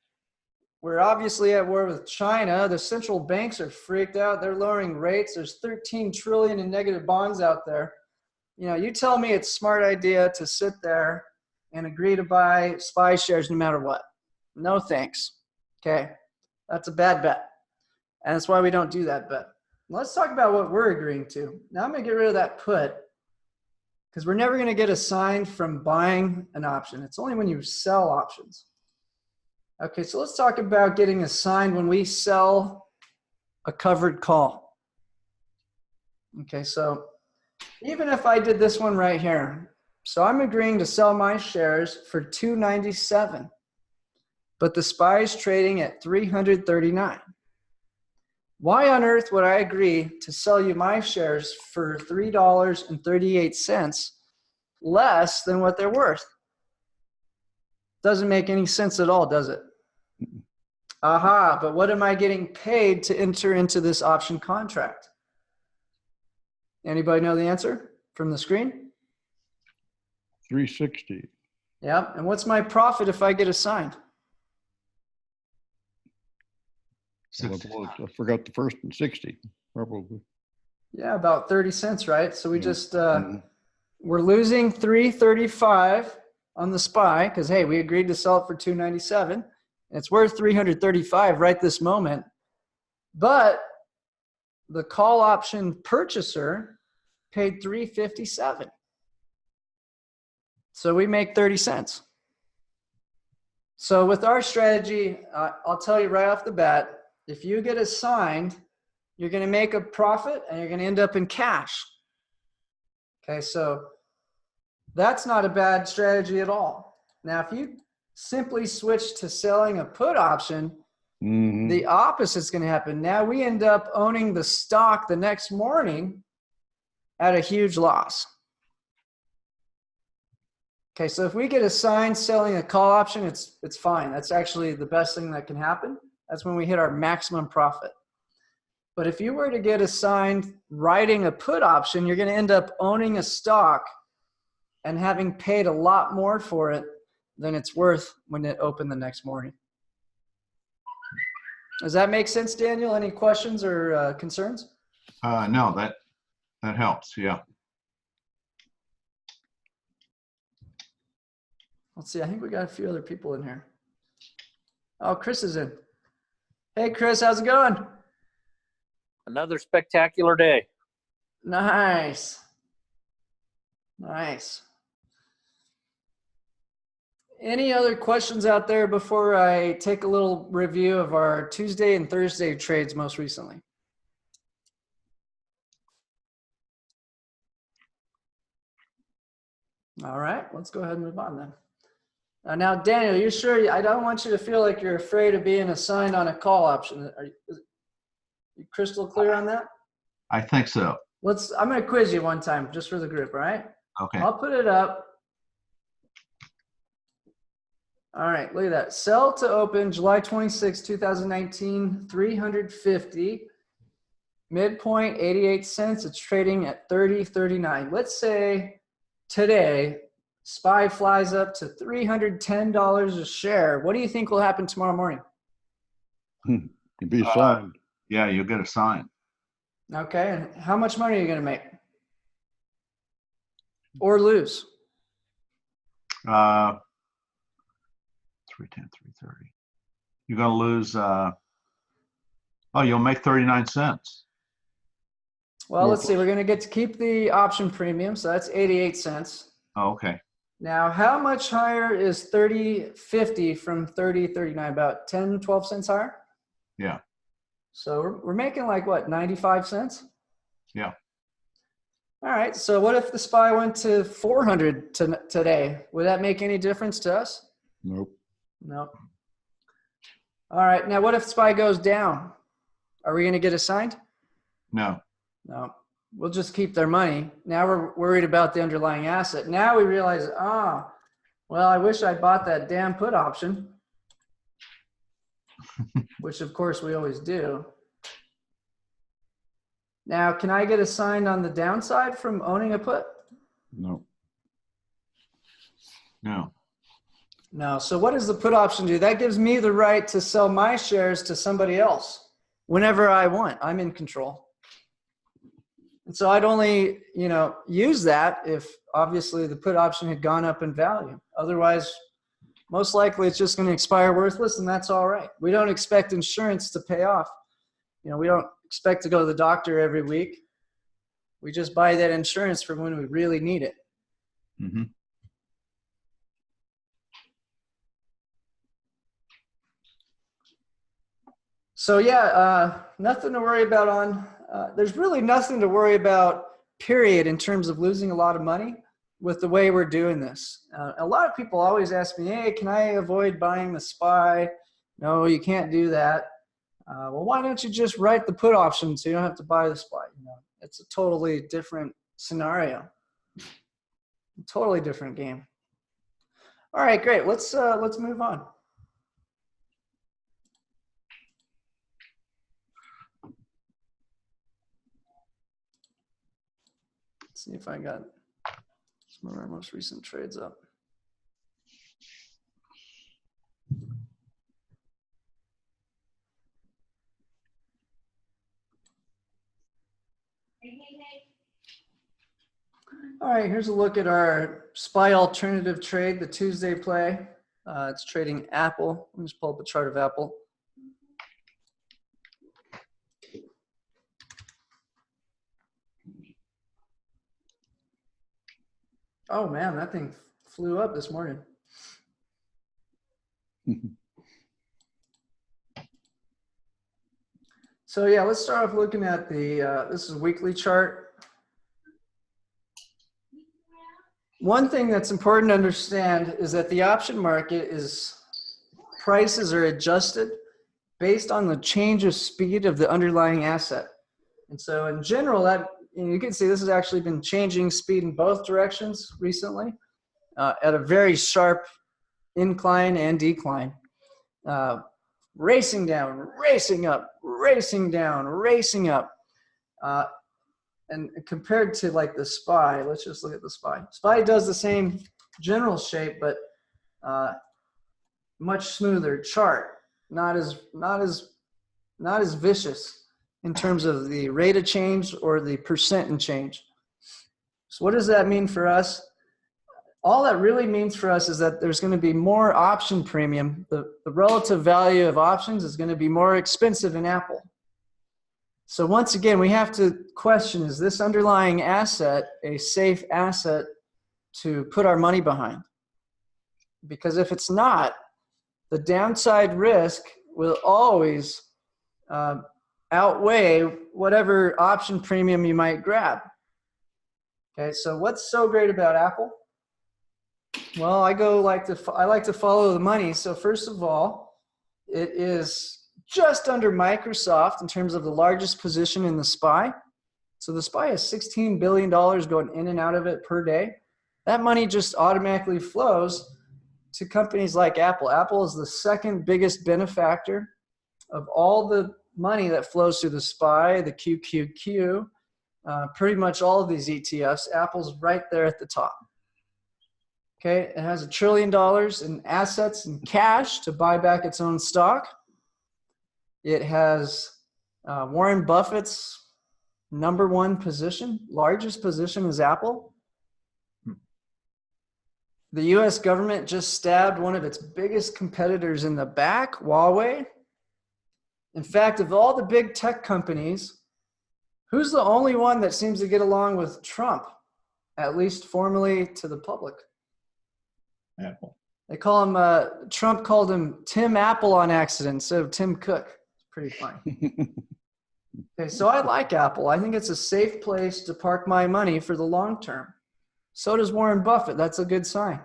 We're obviously at war with China. The central banks are freaked out. They're lowering rates. There's 13 trillion in negative bonds out there. You tell me it's a smart idea to sit there and agree to buy SPY shares no matter what. No thanks. Okay, that's a bad bet. And that's why we don't do that bet. Let's talk about what we're agreeing to. Now I'm going to get rid of that put because we're never going to get assigned from buying an option. It's only when you sell options. Okay, so let's talk about getting assigned when we sell a covered call. Okay, so even if I did this one right here, so I'm agreeing to sell my shares for 297, but the SPY is trading at 339. Why on earth would I agree to sell you my shares for $3.38 less than what they're worth? Doesn't make any sense at all, does it? Aha, but what am I getting paid to enter into this option contract? Anybody know the answer from the screen? 360. Yeah, and what's my profit if I get assigned? Well, I forgot the first one, 60, probably. Yeah, about 30 cents, right? So we just, we're losing 335 on the SPY because, hey, we agreed to sell it for 297. It's worth 335 right this moment. But the call option purchaser paid 357. So we make 30 cents. So with our strategy, I'll tell you right off the bat, if you get assigned, you're going to make a profit and you're going to end up in cash. Okay, so that's not a bad strategy at all. Now, if you simply switch to selling a put option, the opposite is going to happen. Now we end up owning the stock the next morning at a huge loss. Okay, so if we get assigned selling a call option, it's fine. That's actually the best thing that can happen. That's when we hit our maximum profit. But if you were to get assigned writing a put option, you're going to end up owning a stock and having paid a lot more for it than it's worth when it opened the next morning. Does that make sense, Daniel? Any questions or concerns? No, that helps. Yeah. Let's see. I think we got a few other people in here. Oh, Chris is in. Hey, Chris, how's it going? Another spectacular day. Nice. Nice. Any other questions out there before I take a little review of our Tuesday and Thursday trades most recently? All right, let's go ahead and move on then. Now, Daniel, you sure? I don't want you to feel like you're afraid of being assigned on a call option. Are you crystal clear on that? I think so. I'm going to quiz you one time just for the group, all right? Okay. I'll put it up. All right, look at that. Sell to open July 26, 2019, 350. Midpoint 88 cents. It's trading at 30.39. Let's say today SPY flies up to $310 a share. What do you think will happen tomorrow morning? You'd be assigned. Yeah, you'll get a sign. Okay, and how much money are you going to make? Or lose? 310, 330. You're going to lose, you'll make 39 cents. Well, let's see. We're going to get to keep the option premium, so that's 88 cents. Oh, okay. Now, how much higher is 30.50 from 30.39? About 10, 12 cents higher? Yeah. So we're making like what, 95 cents? Yeah. All right. So what if the SPY went to 400 today? Would that make any difference to us? Nope. Nope. All right. Now, what if SPY goes down? Are we going to get assigned? No. No. We'll just keep their money. Now we're worried about the underlying asset. Now we realize, well, I wish I bought that damn put option, which of course we always do. Now, can I get assigned on the downside from owning a put? No. No. No. So what does the put option do? That gives me the right to sell my shares to somebody else whenever I want. I'm in control. And so I'd only, use that if obviously the put option had gone up in value. Otherwise, most likely it's just going to expire worthless, and that's all right. We don't expect insurance to pay off. We don't expect to go to the doctor every week. We just buy that insurance for when we really need it. Mm-hmm. So yeah, nothing to worry about there's really nothing to worry about, period, in terms of losing a lot of money with the way we're doing this. A lot of people always ask me, hey, can I avoid buying the SPY? No, you can't do that. Well, why don't you just write the put option so you don't have to buy the SPY? It's a totally different scenario. A totally different game. All right, great. Let's move on. Let's see if I got some of our most recent trades up. All right, here's a look at our SPY alternative trade, the Tuesday play. It's trading Apple. Let me just pull up a chart of Apple. Oh man, that thing flew up this morning. So yeah, let's start off looking at the, this is a weekly chart. One thing that's important to understand is that the option market is, prices are adjusted based on the change of speed of the underlying asset. And so in general, that, you can see this has actually been changing speed in both directions recently at a very sharp incline and decline. Racing down, racing up, racing down, racing up. And compared to like the SPY, let's just look at the SPY. SPY does the same general shape, but much smoother chart, not as vicious in terms of the rate of change or the percent in change. So what does that mean for us? All that really means for us is that there's going to be more option premium. The relative value of options is going to be more expensive in Apple. So once again, we have to question, is this underlying asset a safe asset to put our money behind? Because if it's not, the downside risk will always outweigh whatever option premium you might grab. Okay, so what's so great about Apple? Well, I like to follow the money. So first of all, it is just under Microsoft in terms of the largest position in the SPY. So the SPY has $16 billion going in and out of it per day. That money just automatically flows to companies like Apple. Apple is the second biggest benefactor of all the money that flows through the SPY, the QQQ, pretty much all of these ETFs. Apple's right there at the top. Okay, it has $1 trillion in assets and cash to buy back its own stock. It has Warren Buffett's #1 position, largest position is Apple. The US government just stabbed one of its biggest competitors in the back, Huawei. In fact, of all the big tech companies, who's the only one that seems to get along with Trump, at least formally to the public? Apple. They call him, Trump called him Tim Apple on accident instead of Tim Cook. It's pretty funny. Okay, so I like Apple. I think it's a safe place to park my money for the long term. So does Warren Buffett. That's a good sign.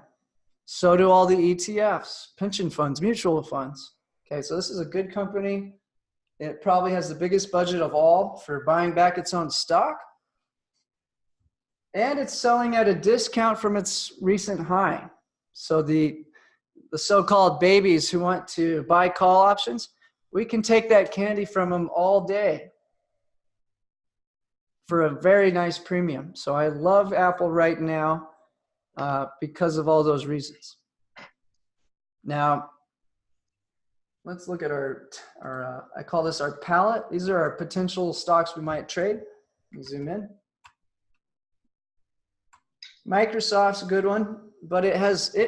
So do all the ETFs, pension funds, mutual funds. Okay, so this is a good company. It probably has the biggest budget of all for buying back its own stock. And it's selling at a discount from its recent high. So the so-called babies who want to buy call options, we can take that candy from them all day for a very nice premium. So I love Apple right now because of all those reasons. Now, let's look at our I call this our palette. These are our potential stocks we might trade. Zoom in. Microsoft's a good one, but it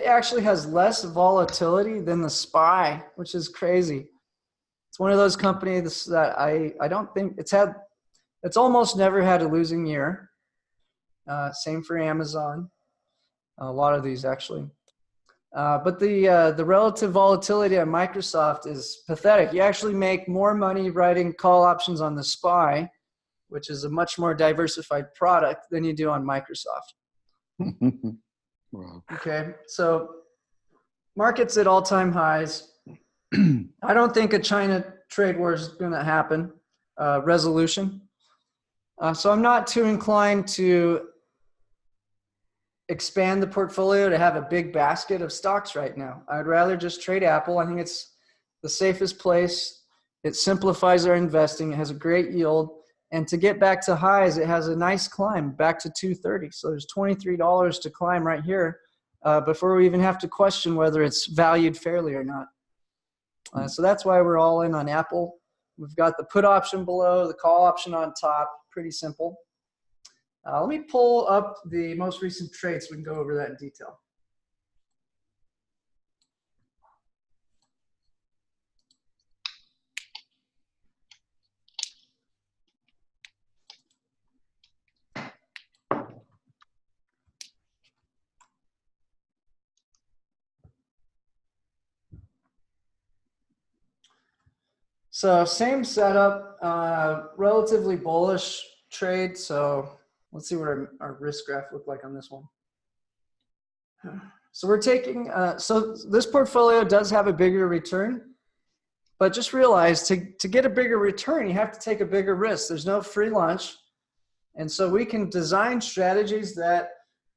actually has less volatility than the SPY, which is crazy. It's one of those companies that I don't think it's almost never had a losing year. Same for Amazon. A lot of these actually. But the relative volatility on Microsoft is pathetic. You actually make more money writing call options on the SPY, which is a much more diversified product, than you do on Microsoft. Wow. Okay, so markets at all-time highs. I don't think a China trade war is going to happen, resolution. So I'm not too inclined to expand the portfolio to have a big basket of stocks right now. I'd rather just trade Apple. I think it's the safest place. It simplifies our investing. It has a great yield. And to get back to highs, it has a nice climb back to 230. So there's $23 to climb right here before we even have to question whether it's valued fairly or not. So that's why we're all in on Apple. We've got the put option below, the call option on top. Pretty simple. Let me pull up the most recent trades so we can go over that in detail. So same setup, relatively bullish trade. So let's see what our risk graph looked like on this one. So we're taking, so this portfolio does have a bigger return, but just realize to get a bigger return, you have to take a bigger risk. There's no free lunch. And so we can design strategies that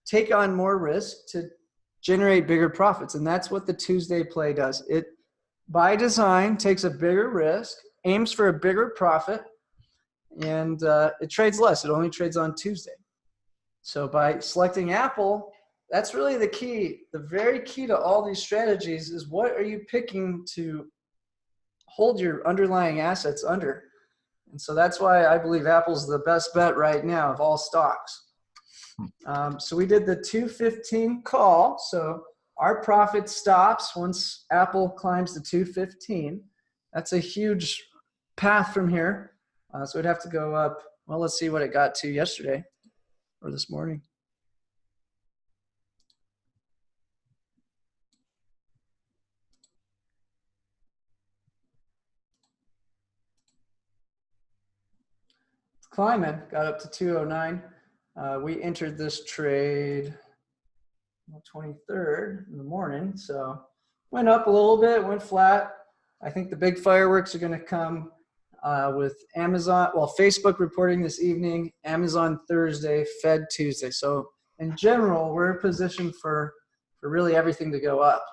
take on more risk to generate bigger profits. And that's what the Tuesday play does. It, by design, takes a bigger risk, aims for a bigger profit, and it trades less. It only trades on Tuesday. So by selecting Apple, that's really the key. The very key to all these strategies is what are you picking to hold your underlying assets under? And so that's why I believe Apple's the best bet right now of all stocks. So we did the 215 call. So our profit stops once Apple climbs to 215. That's a huge path from here. So we'd have to go up. Well, let's see what it got to yesterday or this morning. Climbing, got up to 209. We entered this trade on the 23rd in the morning. So went up a little bit, went flat. I think the big fireworks are going to come with Amazon, well, Facebook reporting this evening, Amazon Thursday, Fed Tuesday. So in general, we're positioned for really everything to go up.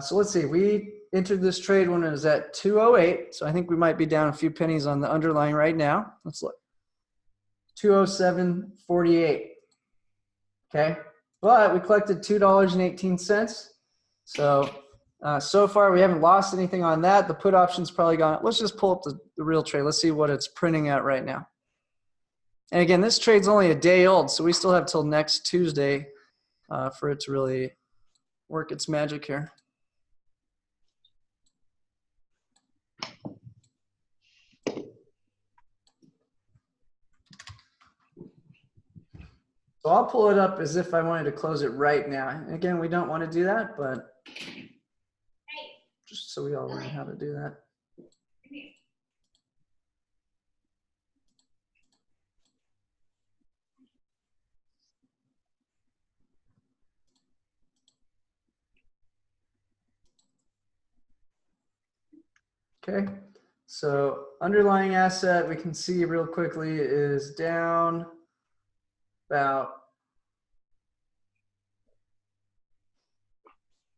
So let's see, we entered this trade when it was at 208. So I think we might be down a few pennies on the underlying right now. Let's look. 207.48. Okay, but we collected $2.18. So so far we haven't lost anything on that. The put option's probably gone. Let's just pull up the real trade. Let's see what it's printing at right now. And again, this trade's only a day old, so we still have till next Tuesday for it to really work its magic here. So I'll pull it up as if I wanted to close it right now. And again, we don't want to do that, but just so we all learn how to do that. Okay, so underlying asset we can see real quickly is down about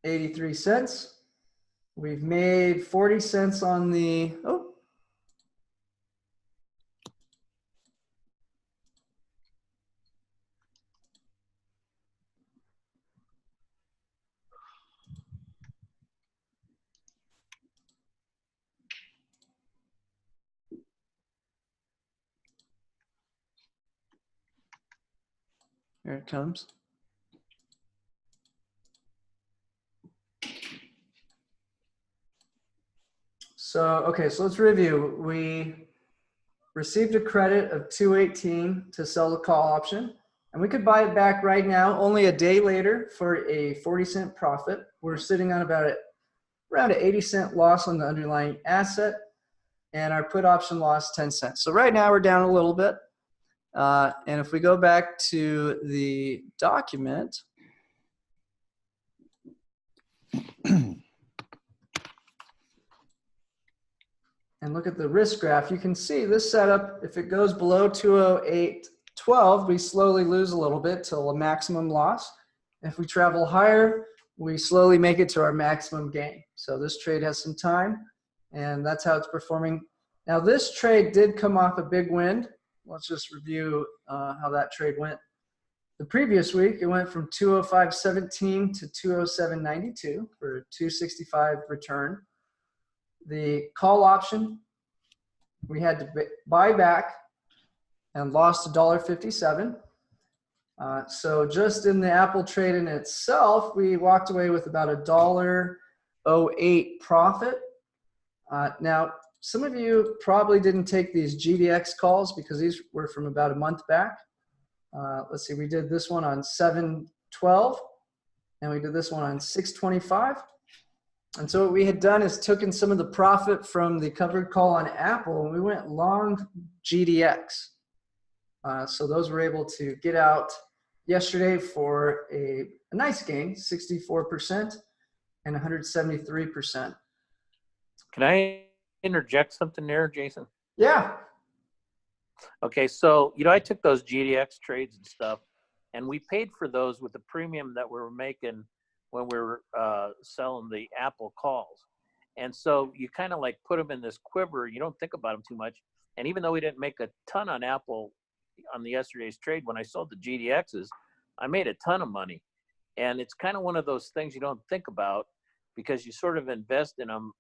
83 cents. We've made 40 cents on the, oh. Here it comes. So, okay, so let's review. We received a credit of 218 to sell the call option, and we could buy it back right now, only a day later for a 40-cent profit. We're sitting on about around an 80-cent loss on the underlying asset, and our put option lost 10 cents. So right now we're down a little bit. And if we go back to the document, and look at the risk graph, you can see this setup, if it goes below 208.12, we slowly lose a little bit till a maximum loss. If we travel higher, we slowly make it to our maximum gain. So this trade has some time, and that's how it's performing. Now this trade did come off a big wind. Let's just review how that trade went. The previous week, it went from 205.17 to 207.92 for a 265 return. The call option, we had to buy back and lost $1.57. So just in the Apple trade in itself, we walked away with about $1.08 profit. Now, some of you probably didn't take these GDX calls because these were from about a month back. Let's see, we did this one on 7/12, and we did this one on 6/25. And so what we had done is taken some of the profit from the covered call on Apple, and we went long GDX. So those were able to get out yesterday for a nice gain, 64% and 173%. Can I interject something there, Jason? Yeah. Okay, so I took those GDX trades and stuff, and we paid for those with the premium that we were making when we were selling the Apple calls. And so you kind of like put them in this quiver. You don't think about them too much. And even though we didn't make a ton on Apple on the yesterday's trade, when I sold the GDXs, I made a ton of money. And it's kind of one of those things you don't think about because you sort of invest in them,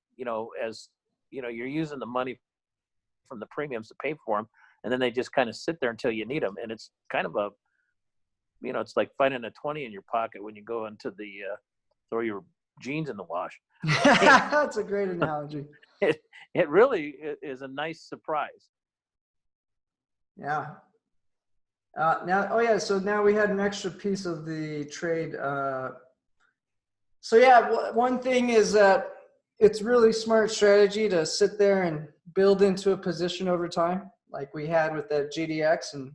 as you're using the money from the premiums to pay for them. And then they just kind of sit there until you need them. And it's kind of it's like finding a 20 in your pocket when you go into the throw your jeans in the wash. That's a great analogy. It really is a nice surprise. Yeah. So now we had an extra piece of the trade. One thing is that it's really smart strategy to sit there and build into a position over time, like we had with that GDX. And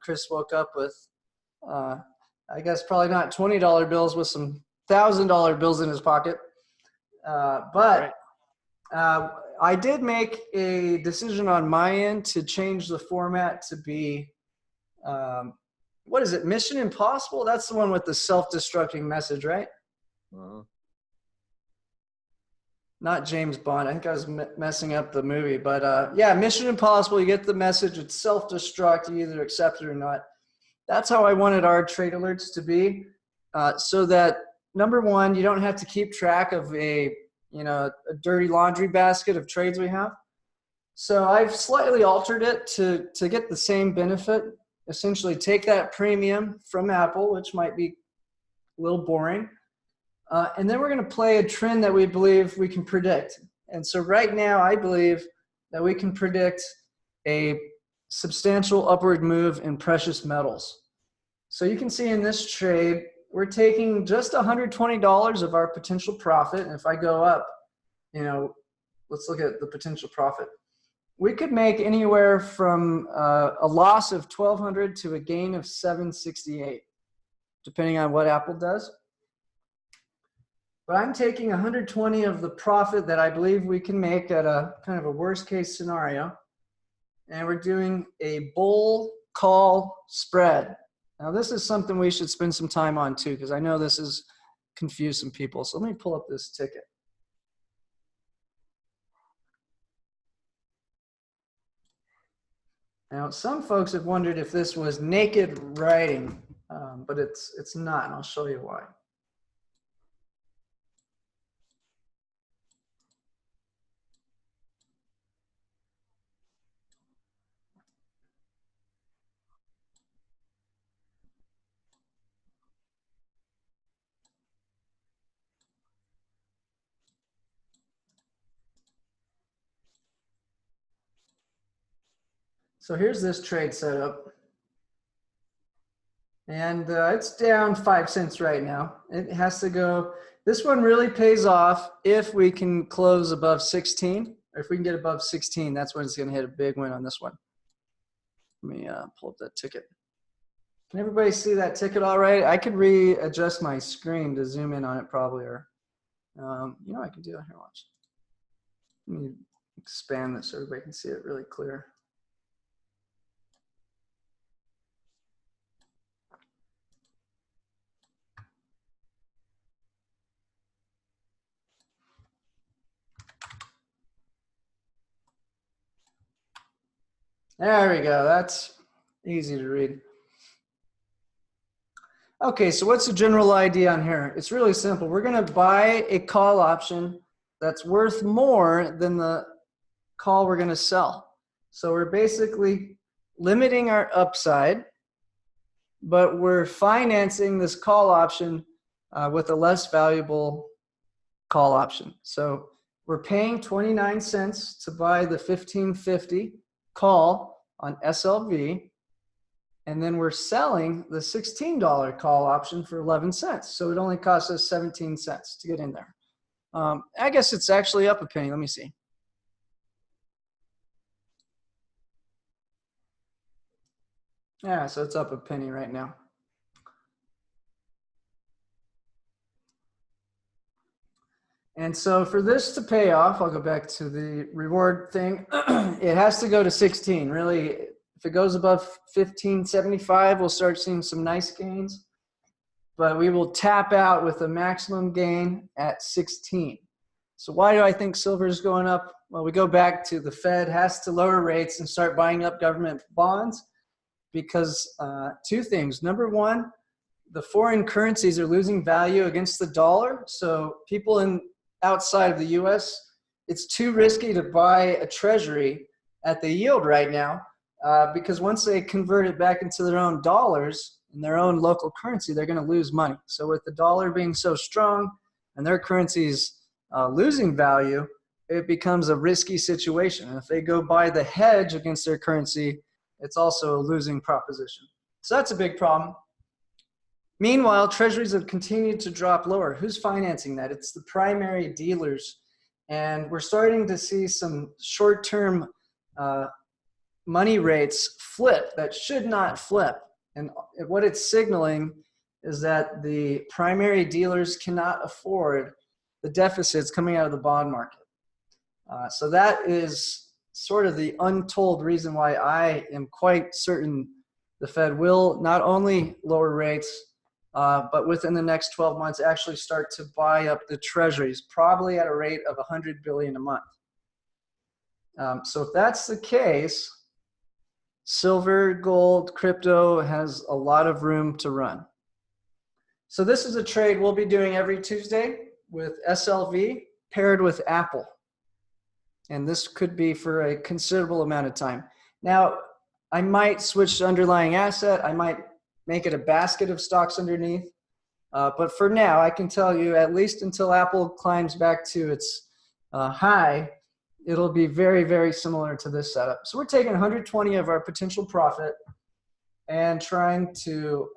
Chris woke up with I guess probably not $20 bills with some $1,000 bills in his pocket. But I did make a decision on my end to change the format to be, what is it? Mission Impossible? That's the one with the self-destructing message, right? Uh-huh. Not James Bond. I think I was messing up the movie, but Mission Impossible. You get the message. It's self-destruct. You either accept it or not. That's how I wanted our trade alerts to be, so that number one, you don't have to keep track of a dirty laundry basket of trades we have. So I've slightly altered it to get the same benefit. Essentially, take that premium from Apple, which might be a little boring, and then we're going to play a trend that we believe we can predict. And so right now, I believe that we can predict a substantial upward move in precious metals. So you can see in this trade, we're taking just $120 of our potential profit. And if I go up, let's look at the potential profit. We could make anywhere from a loss of $1,200 to a gain of $768, depending on what Apple does. But I'm taking 120 of the profit that I believe we can make at a kind of a worst case scenario. And we're doing a bull call spread. Now, this is something we should spend some time on too, because I know this has confused some people. So let me pull up this ticket. Now, some folks have wondered if this was naked writing, but it's not, and I'll show you why. So here's this trade setup. And it's down 5 cents right now. It has to go. This one really pays off if we can close above 16. Or if we can get above 16, that's when it's going to hit a big win on this one. Let me pull up that ticket. Can everybody see that ticket all right? I could readjust my screen to zoom in on it probably. Or, I can do it here. Watch. Let me expand this so everybody can see it really clear. There we go. That's easy to read. Okay, so what's the general idea on here? It's really simple. We're going to buy a call option that's worth more than the call we're going to sell. So we're basically limiting our upside, but we're financing this call option with a less valuable call option. So we're paying 29 cents to buy the 1550 call on SLV, and then we're selling the $16 call option for 11 cents. So it only costs us 17 cents to get in there. I guess it's actually up a penny. Let me see. Yeah, so it's up a penny right now. And so for this to pay off, I'll go back to the reward thing. It has to go to 16. Really, if it goes above 15.75, we'll start seeing some nice gains. But we will tap out with a maximum gain at 16. So why do I think silver is going up? Well, we go back to the Fed has to lower rates and start buying up government bonds because two things. Number one, the foreign currencies are losing value against the dollar. So people outside of the US, it's too risky to buy a treasury at the yield right now because once they convert it back into their own dollars in their own local currency, they're going to lose money. So with the dollar being so strong and their currencies losing value, it becomes a risky situation. And if they go buy the hedge against their currency, it's also a losing proposition. So that's a big problem. Meanwhile, treasuries have continued to drop lower. Who's financing that? It's the primary dealers. And we're starting to see some short-term money rates flip that should not flip. And what it's signaling is that the primary dealers cannot afford the deficits coming out of the bond market. So that is sort of the untold reason why I am quite certain the Fed will not only lower rates, but within the next 12 months actually start to buy up the treasuries, probably at a rate of $100 billion a month. So if that's the case, silver, gold, crypto has a lot of room to run. So this is a trade we'll be doing every Tuesday with SLV paired with Apple. And this could be for a considerable amount of time. Now, I might switch to underlying asset. I might make it a basket of stocks underneath. But for now, I can tell you, at least until Apple climbs back to its high, it'll be very, very similar to this setup. So we're taking 120 of our potential profit and trying to,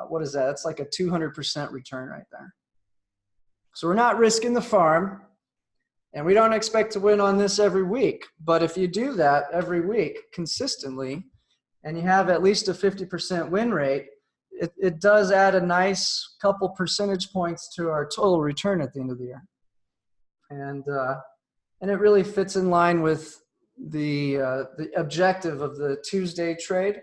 what is that? That's like a 200% return right there. So we're not risking the farm. And we don't expect to win on this every week. But if you do that every week consistently, and you have at least a 50% win rate, it does add a nice couple percentage points to our total return at the end of the year. And it really fits in line with the objective of the Tuesday trade,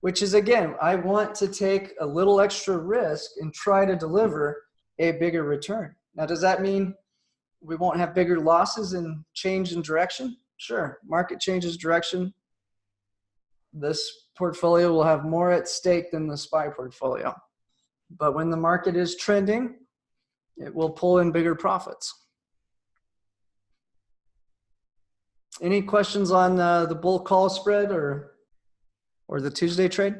which is, again, I want to take a little extra risk and try to deliver a bigger return. Now, does that mean we won't have bigger losses and change in direction? Sure, market changes direction. This portfolio will have more at stake than the SPY portfolio. But when the market is trending, it will pull in bigger profits. Any questions on the bull call spread or the Tuesday trade?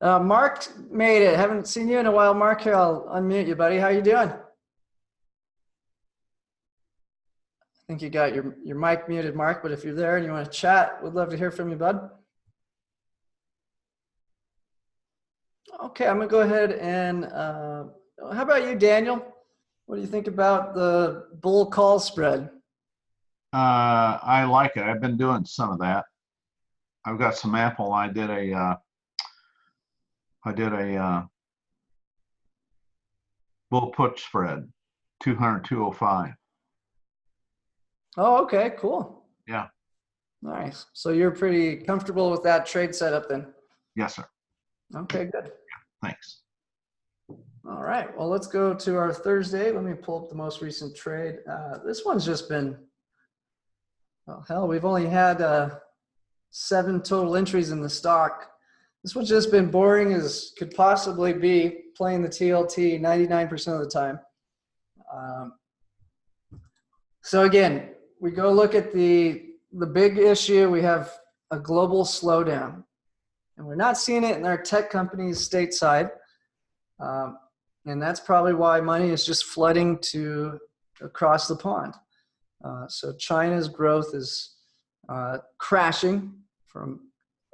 Mark made it. Haven't seen you in a while, Mark. Here, I'll unmute you, buddy. How you doing? I think you got your mic muted, Mark, but if you're there and you want to chat, we'd love to hear from you, bud. Okay, I'm going to go ahead and how about you, Daniel? What do you think about the bull call spread? I like it. I've been doing some of that. I've got some Apple. I did a bull put spread, 200, 205. Oh, okay, cool. Yeah. Nice. So you're pretty comfortable with that trade setup then? Yes, sir. Okay, good. Thanks. All right. Well, let's go to our Thursday. Let me pull up the most recent trade. This one's just been, well, hell, we've only had 7 total entries in the stock. This one's just been boring as could possibly be, playing the TLT 99% of the time. So again, we go look at the big issue. We have a global slowdown, and we're not seeing it in our tech companies stateside. And that's probably why money is just flooding across the pond. So China's growth is crashing from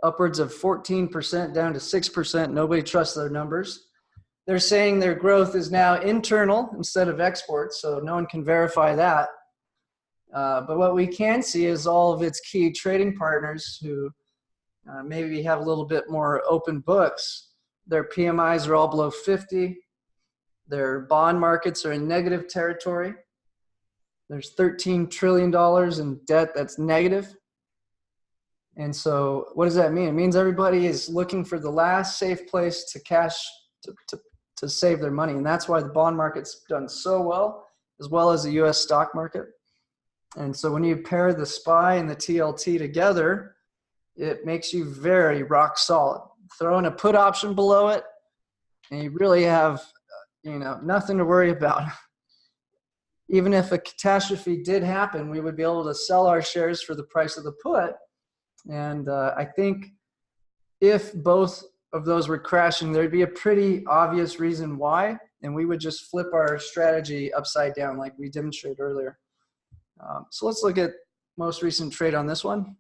upwards of 14% down to 6%. Nobody trusts their numbers. They're saying their growth is now internal instead of exports, so no one can verify that. But what we can see is all of its key trading partners who maybe have a little bit more open books. Their PMIs are all below 50. Their bond markets are in negative territory. There's $13 trillion in debt that's negative. And so what does that mean? It means everybody is looking for the last safe place to cash, to save their money. And that's why the bond market's done so well as the US stock market. And so when you pair the SPY and the TLT together, it makes you very rock solid. Throw in a put option below it, and you really have, nothing to worry about. Even if a catastrophe did happen, we would be able to sell our shares for the price of the put. And I think if both of those were crashing, there'd be a pretty obvious reason why, and we would just flip our strategy upside down like we demonstrated earlier. So let's look at most recent trade on this one.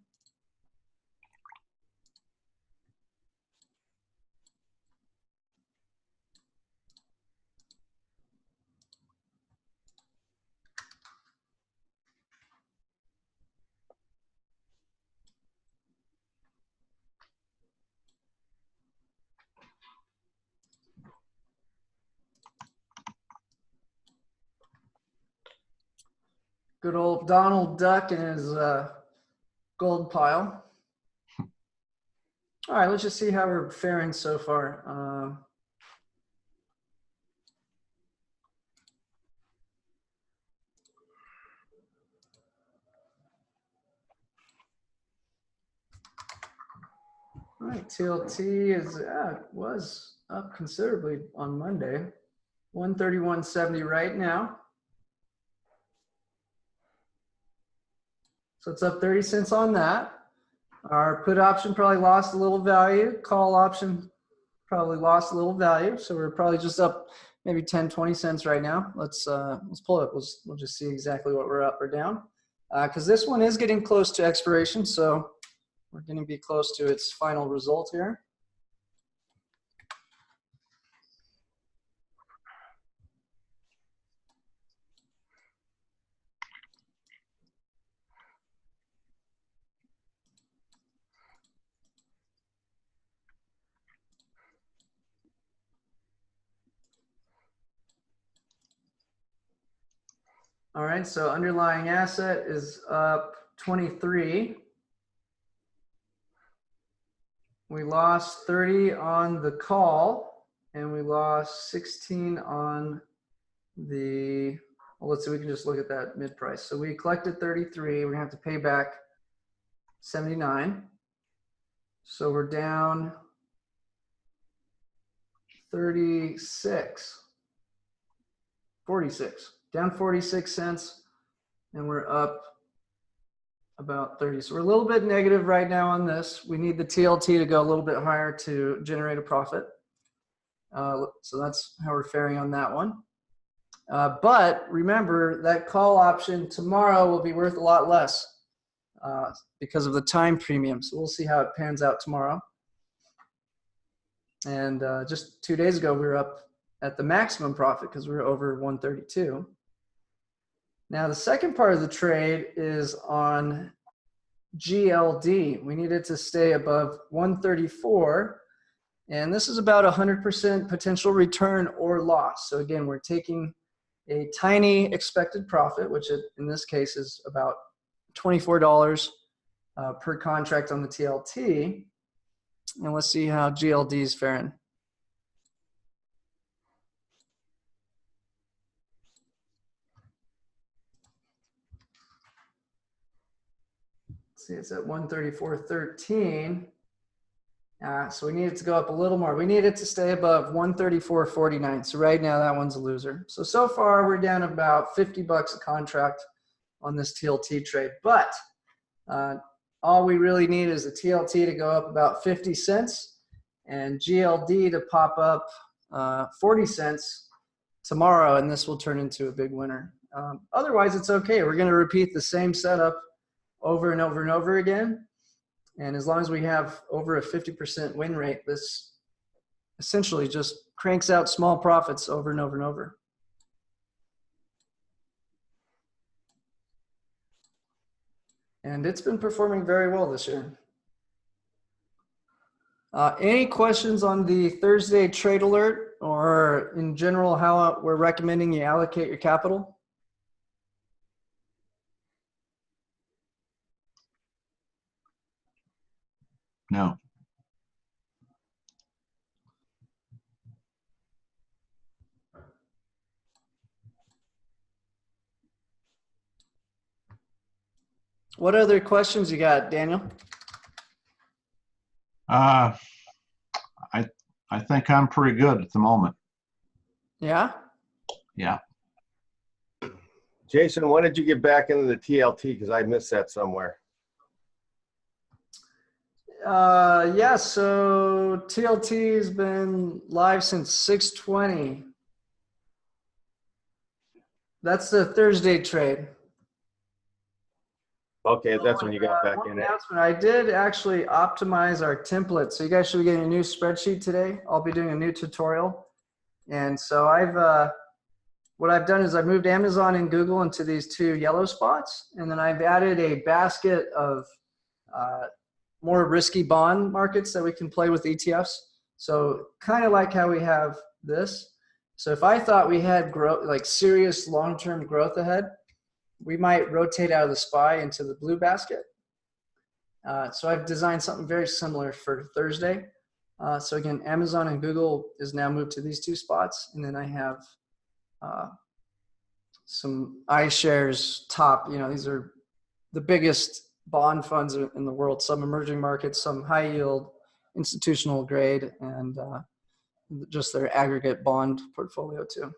Good old Donald Duck and his gold pile. All right, let's just see how we're faring so far. All right, TLT was up considerably on Monday. 131.70 right now. So it's up 30 cents on that. Our put option probably lost a little value. Call option probably lost a little value. So we're probably just up maybe 10, 20 cents right now. Let's pull it up. We'll just see exactly what we're up or down. Because this one is getting close to expiration. So we're going to be close to its final result here. All right, so underlying asset is up 23. We lost 30 on the call, and we lost 16 on the, well, let's see, we can just look at that mid price. So we collected 33, we're gonna have to pay back 79. So we're down 46, down 46 cents, and we're up about 30. So we're a little bit negative right now on this. We need the TLT to go a little bit higher to generate a profit. So that's how we're faring on that one. But remember that call option tomorrow will be worth a lot less because of the time premium. So we'll see how it pans out tomorrow. And just 2 days ago, we were up at the maximum profit because we were over 132. Now, the second part of the trade is on GLD. We needed to stay above 134, and this is about 100% potential return or loss. So again, we're taking a tiny expected profit, which in this case is about $24 per contract on the TLT. And let's see how GLD is faring. See, it's at 134.13. So we need it to go up a little more. We need it to stay above 134.49. So right now that one's a loser. So far we're down about 50 bucks a contract on this TLT trade. But all we really need is a TLT to go up about 50 cents and GLD to pop up 40 cents tomorrow, and this will turn into a big winner. Otherwise, it's okay. We're going to repeat the same setup over and over and over again. And as long as we have over a 50% win rate, this essentially just cranks out small profits over and over and over. And it's been performing very well this year. Any questions on the Thursday trade alert, or in general how we're recommending you allocate your capital? No. What other questions you got, Daniel? I think I'm pretty good at the moment. Yeah? Yeah. Jason, when did you get back into the TLT? Because I missed that somewhere. Yeah, so TLT has been live since 6/20. That's the Thursday trade. Okay, that's when you got back One in it. announcement. I did actually optimize our template. So you guys should be getting a new spreadsheet today. I'll be doing a new tutorial. And so what I've done is I've moved Amazon and Google into these two yellow spots. And then I've added a basket of more risky bond markets that we can play with ETFs. So kind of like how we have this. So if I thought we had growth, like serious long-term growth ahead, we might rotate out of the SPY into the blue basket. So I've designed something very similar for Thursday. So again, Amazon and Google is now moved to these two spots. And then I have some iShares top, these are the biggest bond funds in the world, some emerging markets, some high yield, institutional grade, and just their aggregate bond portfolio too.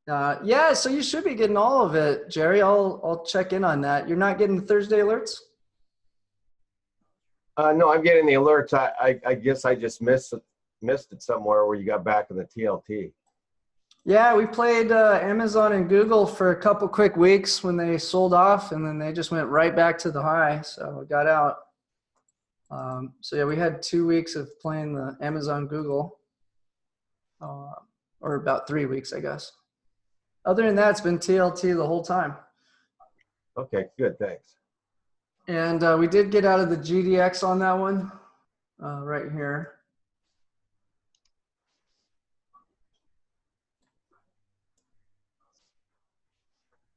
Yeah, so you should be getting all of it, Jerry. I'll check in on that. You're not getting the Thursday alerts? No, I'm getting the alerts. I guess I just missed it somewhere where you got back in the TLT. Yeah, we played Amazon and Google for a couple quick weeks when they sold off, and then they just went right back to the high, so got out. So yeah, we had 2 weeks of playing the Amazon Google, or about 3 weeks, I guess. Other than that, it's been TLT the whole time. Okay, good, thanks. And we did get out of the GDX on that one, right here.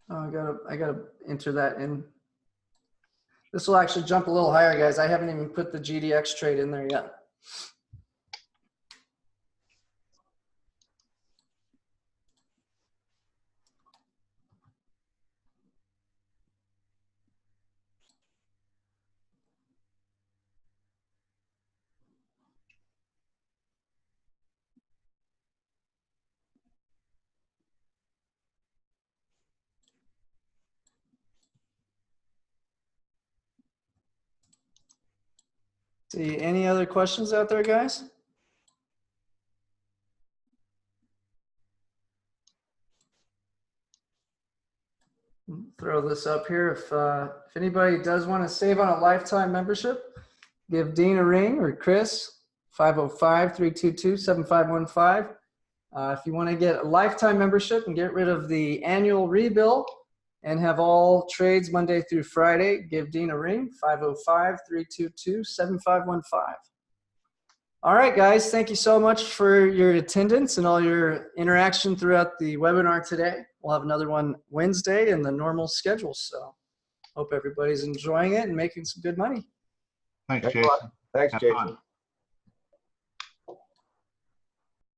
I gotta enter that in. This will actually jump a little higher, guys. I haven't even put the GDX trade in there yet. See, any other questions out there, guys? Throw this up here. If anybody does want to save on a lifetime membership, give Dean a ring, or Chris, 505-322-7515. If you want to get a lifetime membership and get rid of the annual rebill and have all trades Monday through Friday, give Dean a ring, 505-322-7515. All right, guys, thank you so much for your attendance and all your interaction throughout the webinar today. We'll have another one Wednesday in the normal schedule. So hope everybody's enjoying it and making some good money. Thanks, Thanks a Jason. lot. Thanks, Have Jason. fun.